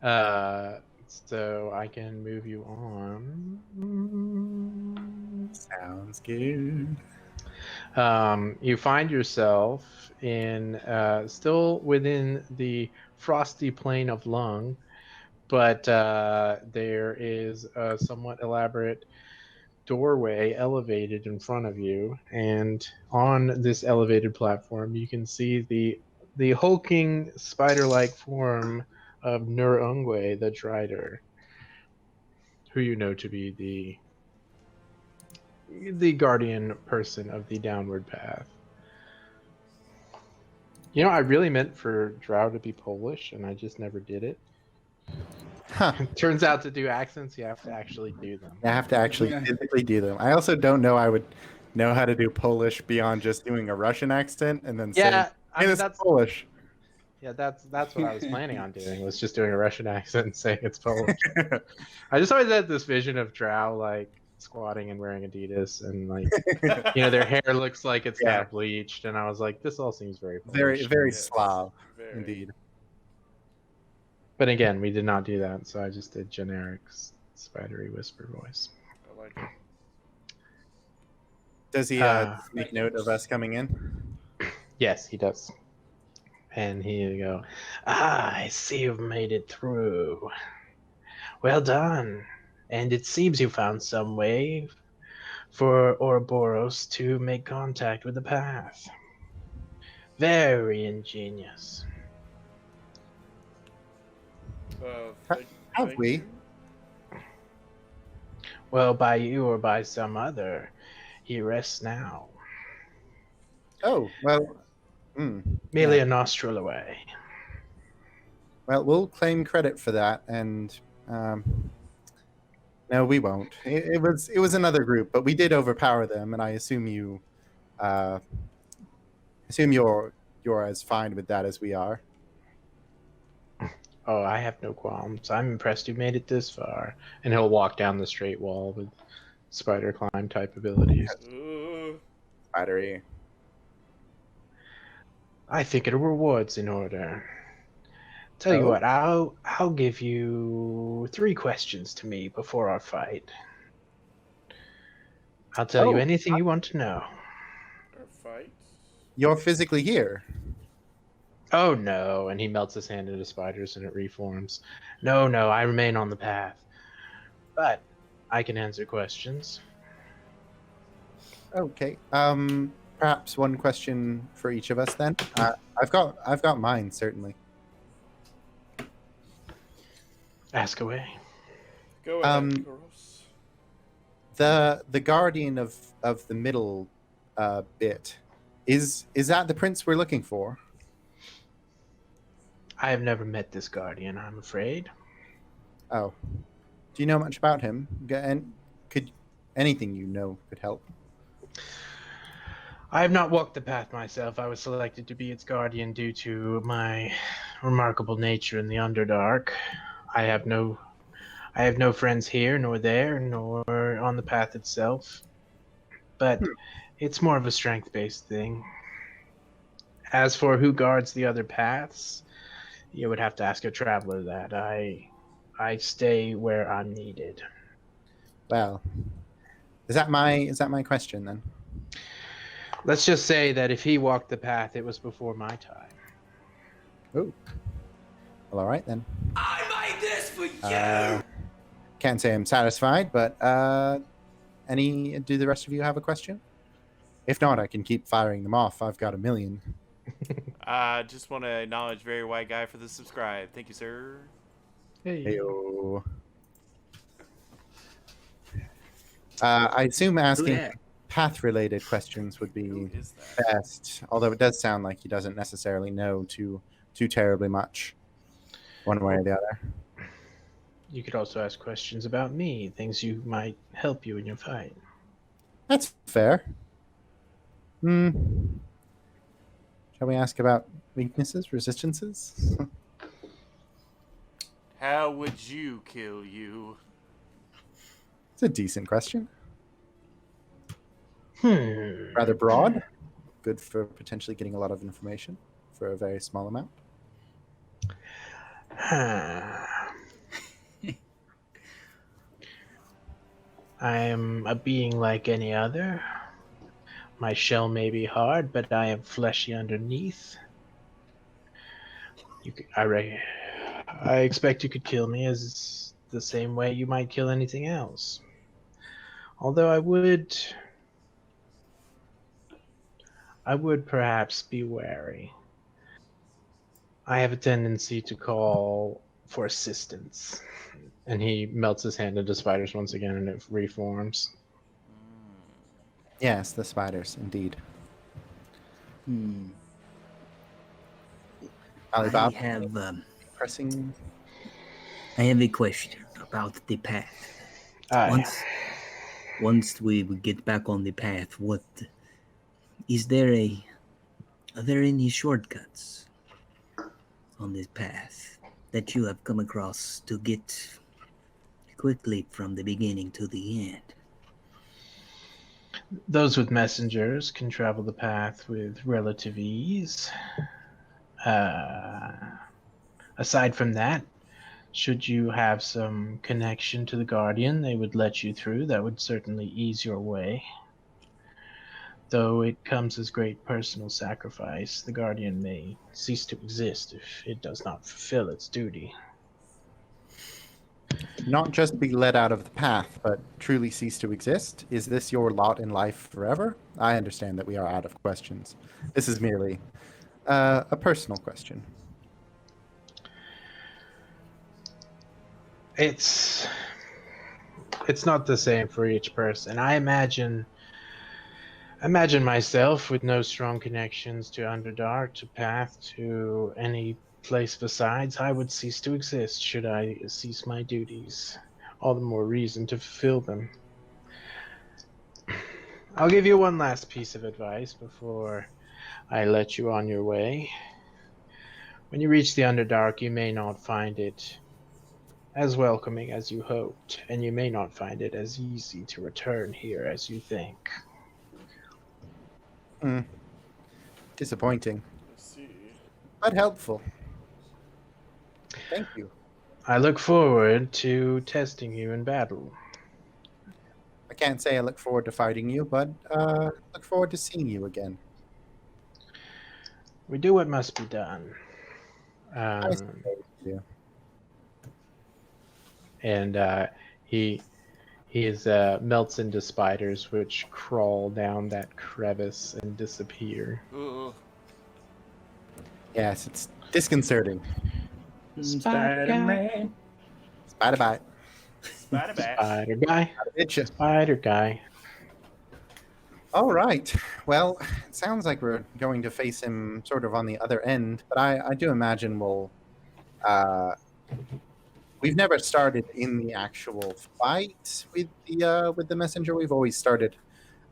So I can move you on. Sounds good. You find yourself in still within the frosty plain of Lung, but there is a somewhat elaborate doorway elevated in front of you, and on this elevated platform you can see the hulking spider-like form of Nur Ungwe the Drider, who you know to be the guardian person of the downward path. You know, I really meant for Drow to be Polish, and I just never did it. Huh. Turns out to do accents, you have to actually do them. I have to actually physically do them. I also don't know I would know how to do Polish beyond just doing a Russian accent and then saying, I mean, that's Polish. Yeah, that's what I was planning on doing, was just doing a Russian accent and saying it's Polish. I just always had this vision of Drow like squatting and wearing Adidas, and like their hair looks like it's kind of bleached, and I was like, this all seems very Polish. Very Slav, indeed. But again, we did not do that, so I just did generic spidery whisper voice. I like it. Does he make note of us coming in? Yes, he does. And he'll go, I see you've made it through. Well done. And it seems you found some way for Ouroboros to make contact with the path. Very ingenious. Have we? Well, by you or by some other, he rests now. Oh, well. Merely a nostril away. Well, we'll claim credit for that, and no, we won't. It was another group, but we did overpower them, and I assume you're as fine with that as we are. Oh, I have no qualms. I'm impressed you made it this far. And he'll walk down the straight wall with spider climb type abilities. Spidery. I think a reward's in order. Tell you Oh. what, I'll give you 3 questions to me before our fight. I'll tell you Oh. anything you want to know. Our fight. You're physically here. Oh no, and he melts his hand into spiders and it reforms. No, I remain on the path. But I can answer questions. Okay. Perhaps one question for each of us then. I've got mine certainly. Ask away. Go ahead, Um, girls. the guardian of the middle bit is that the prince we're looking for? I have never met this guardian, I'm afraid. Oh, do you know much about him? And could anything you know could help? I have not walked the path myself. I was selected to be its guardian due to my remarkable nature in the Underdark. I have no friends here, nor there, nor on the path itself. But it's more of a strength-based thing. As for who guards the other paths, you would have to ask a traveler that. I stay where I'm needed. Well, is that my question then? Let's just say that if he walked the path, it was before my time. Oh, well, all right then. I made this for you. Can't say I'm satisfied, but do the rest of you have a question? If not, I can keep firing them off. I've got a million. I just want to acknowledge Very White Guy for the subscribe. Thank you, sir. Hey. Heyo. I assume asking Yeah. path-related questions would Who be is that? best, although it does sound like he doesn't necessarily know too terribly much, one way or the other. You could also ask questions about me, things you might help you in your fight. That's fair. Hmm. Shall we ask about weaknesses, resistances? How would you kill you? It's a decent question. Hmm. Rather broad. Good for potentially getting a lot of information for a very small amount. I am a being like any other. My shell may be hard, but I am fleshy underneath. I expect you could kill me as the same way you might kill anything else. Although I would perhaps be wary. I have a tendency to call for assistance. And he melts his hand into spiders once again and it reforms. Yes, the spiders, indeed. I Alibaba, have pressing. I have a question about the path. Aye. Once we get back on the path, what is there are there any shortcuts on this path that you have come across to get quickly from the beginning to the end? Those with messengers can travel the path with relative ease. Aside from that, should you have some connection to the Guardian, they would let you through. That would certainly ease your way. Though it comes as great personal sacrifice, the Guardian may cease to exist if it does not fulfill its duty. Not just be let out of the path, but truly cease to exist? Is this your lot in life forever? I understand that we are out of questions. This is merely a personal question. It's not the same for each person. I imagine myself with no strong connections to Underdark, to Path, to any place besides. I would cease to exist should I cease my duties. All the more reason to fulfill them. I'll give you one last piece of advice before I let you on your way. When you reach the Underdark, you may not find it as welcoming as you hoped, and you may not find it as easy to return here as you think. Disappointing, Let's see. but helpful. Thank you. I look forward to testing you in battle. I can't say I look forward to fighting you, but look forward to seeing you again. We do what must be done. I suppose you do. And he melts into spiders, which crawl down that crevice and disappear. Ugh. Yes, it's disconcerting. Spider-Man. Spider bite. Spider bat. Spider guy. Itcha. Spider guy. All right. Well, it sounds like we're going to face him sort of on the other end, but I do imagine we'll. We've never started in the actual fight with the messenger. We've always started,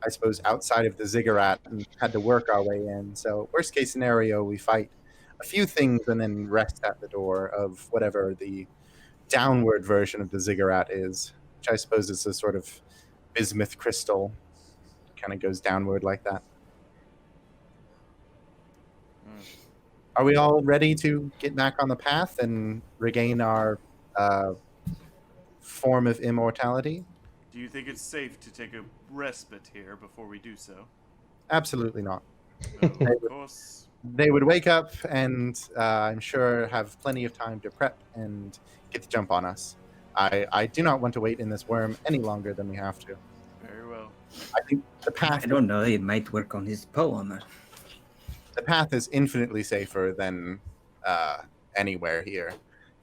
I suppose, outside of the ziggurat and had to work our way in. So, worst case scenario, we fight a few things and then rest at the door of whatever the downward version of the ziggurat is, which I suppose is a sort of bismuth crystal, kind of goes downward like that. Are we all ready to get back on the path and regain our form of immortality? Do you think it's safe to take a respite here before we do so? Absolutely not. No, of course. They would wake up and I'm sure have plenty of time to prep and get the jump on us. I do not want to wait in this worm any longer than we have to. Very well. I think the path I don't know. It might work on his poem. the path is infinitely safer than anywhere here.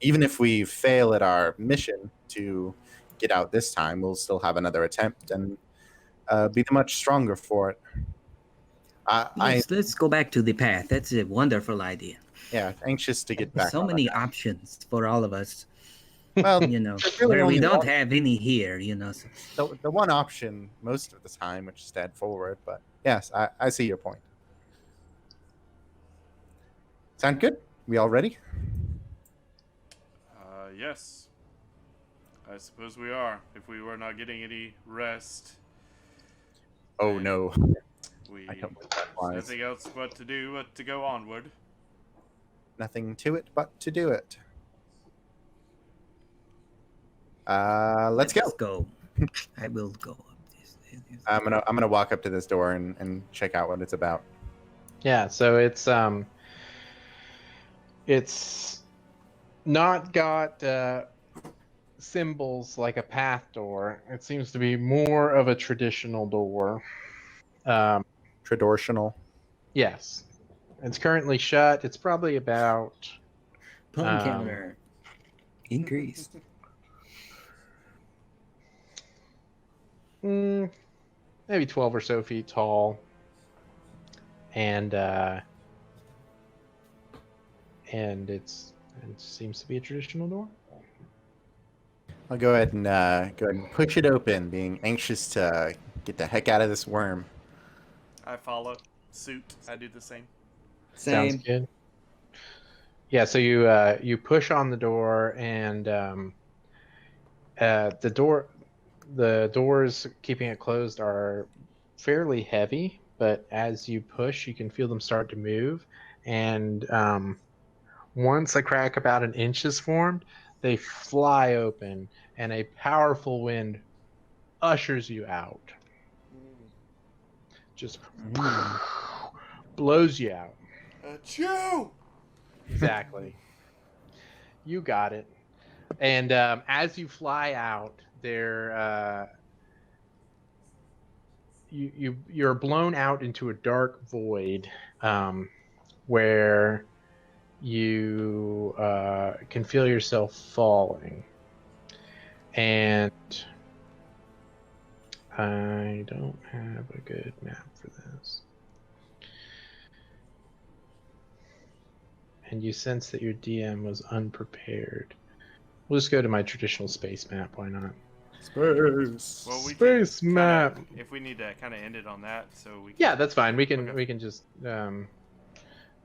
Even if we fail at our mission to get out this time, we'll still have another attempt and be the much stronger for it. Let's go back to the path. That's a wonderful idea. Yeah, anxious to get back. So on many that. options for all of us. Well, You know, there's really where we only don't one. have any here. You know. So. The one option most of the time, which is dead forward. But yes, I see your point. Sound good? We all ready? Yes. I suppose we are. If we were not getting any rest, Oh no, we I don't think that there's wise. nothing else but to do but to go onward. Nothing to it but to do it. Let's go. Let's go. I will go up this. I'm gonna walk up to this door and check out what it's about. Yeah, so it's not got symbols like a path door. It seems to be more of a traditional door. Traditional. Yes. It's currently shut. It's probably about Pun counter increased. maybe 12 or so feet tall. And it seems to be a traditional door. I'll go ahead and push it open, being anxious to get the heck out of this worm. I follow suit. I do the same. Same. Sounds good. Yeah, so you push on the door, and the doors keeping it closed are fairly heavy, but as you push, you can feel them start to move, and once a crack about an inch is formed, they fly open, and a powerful wind ushers you out. Just blows you out. Achoo! Exactly. You got it. And as you fly out, you're blown out into a dark void where you can feel yourself falling. And I don't have a good map for this. And you sense that your DM was unprepared. We'll just go to my traditional space map. Why not? Space. Well, we Space can map. if we need to kind of end it on that, so we. Can, Yeah, that's fine. We can Okay. we can just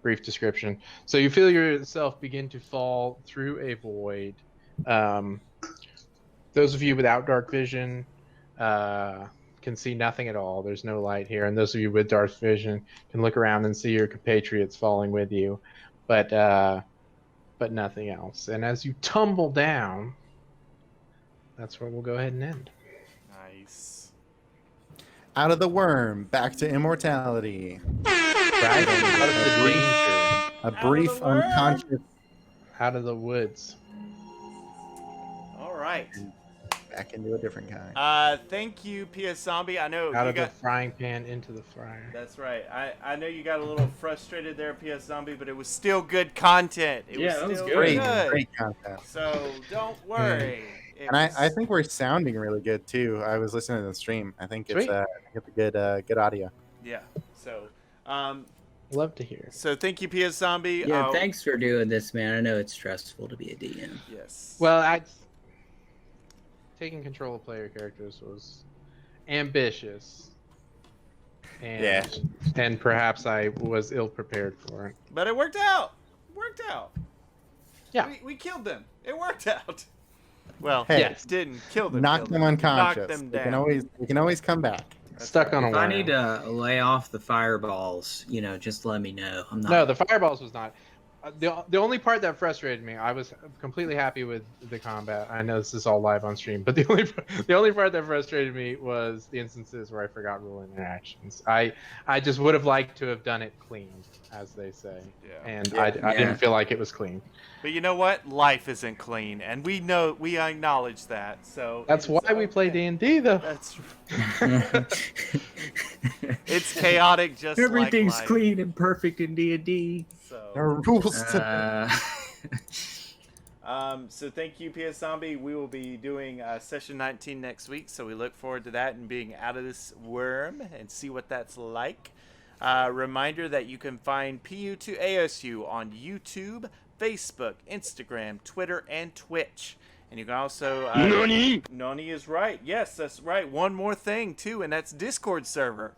brief description. So you feel yourself begin to fall through a void. Those of you without dark vision can see nothing at all. There's no light here, and those of you with dark vision can look around and see your compatriots falling with you. But but nothing else. And as you tumble down, that's where we'll go ahead and end. Nice. Out of the worm, back to immortality. Right? Out of the danger. A brief the worm. unconscious Out of the woods. All right. back into a different kind. Thank you, PS Zombie. I know Out you of got. the frying pan into the fryer. That's right. I know you got a little frustrated there, PS Zombie, but it was still good content. It Yeah, that was still good. Great content. So don't worry. It And I was- think we're sounding really good too. I was listening to the stream. I think it's Sweet. a good audio. Yeah. So, Love to hear. so thank you, PS Zombie. Yeah, thanks for doing this, man. I know it's stressful to be a DM. Yes. Well, taking control of player characters was ambitious. And, Yeah. And perhaps I was ill prepared for it. But it worked out. Worked out. Yeah. We killed them. It worked out. Well, Hey. yes, didn't kill them. Knock killed them unconscious. Knock them They can down. always come back. Stuck on a If wire. I need to lay off the fireballs, just let me know. I'm not. No, the fireballs was not. The only part that frustrated me, I was completely happy with the combat. I know this is all live on stream, but the only part that frustrated me was the instances where I forgot rule interactions. I just would have liked to have done it clean, as they say, Yeah. and Yeah. I Yeah. didn't feel like it was clean. But you know what? Life isn't clean, and we acknowledge that. So That's it's why we play okay. D&D, though. That's it's chaotic, just Everything's like life. clean and perfect in D&D. There So, are rules to so thank you, PS Zombie. We will be doing session 19 next week, so we look forward to that and being out of this worm and see what that's like. Reminder that you can find PU2ASU on YouTube, Facebook, Instagram, Twitter, and Twitch. And you can also... Nani is right. Yes, that's right. One more thing, too, and that's Discord server.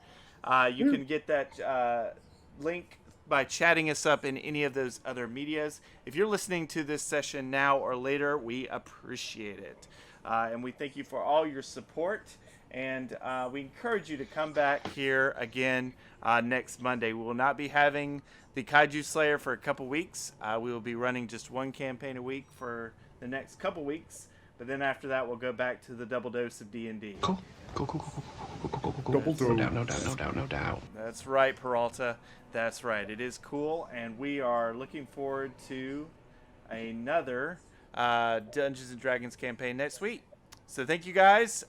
You can get that link by chatting us up in any of those other medias. If you're listening to this session now or later, we appreciate it. And we thank you for all your support. And we encourage you to come back here again next Monday. We will not be having the Kaiju Slayer for a couple weeks. We will be running just one campaign a week for the next couple weeks. But then after that, we'll go back to the double dose of D&D. Cool. No doubt. That's right, Peralta. That's right. It is cool, and we are looking forward to another Dungeons and Dragons campaign next week. So thank you guys.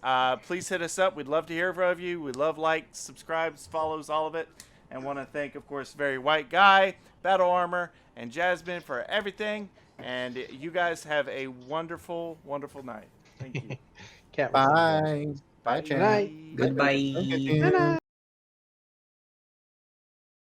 Please hit us up. We'd love to hear from you. We love likes, subscribes, follows, all of it. And want to thank, of course, Very White Guy, Battle Armor, and Jasmine for everything. And you guys have a wonderful, wonderful night. Thank you. Can't Bye. Bye, Good Chan. night. Goodbye. Okay.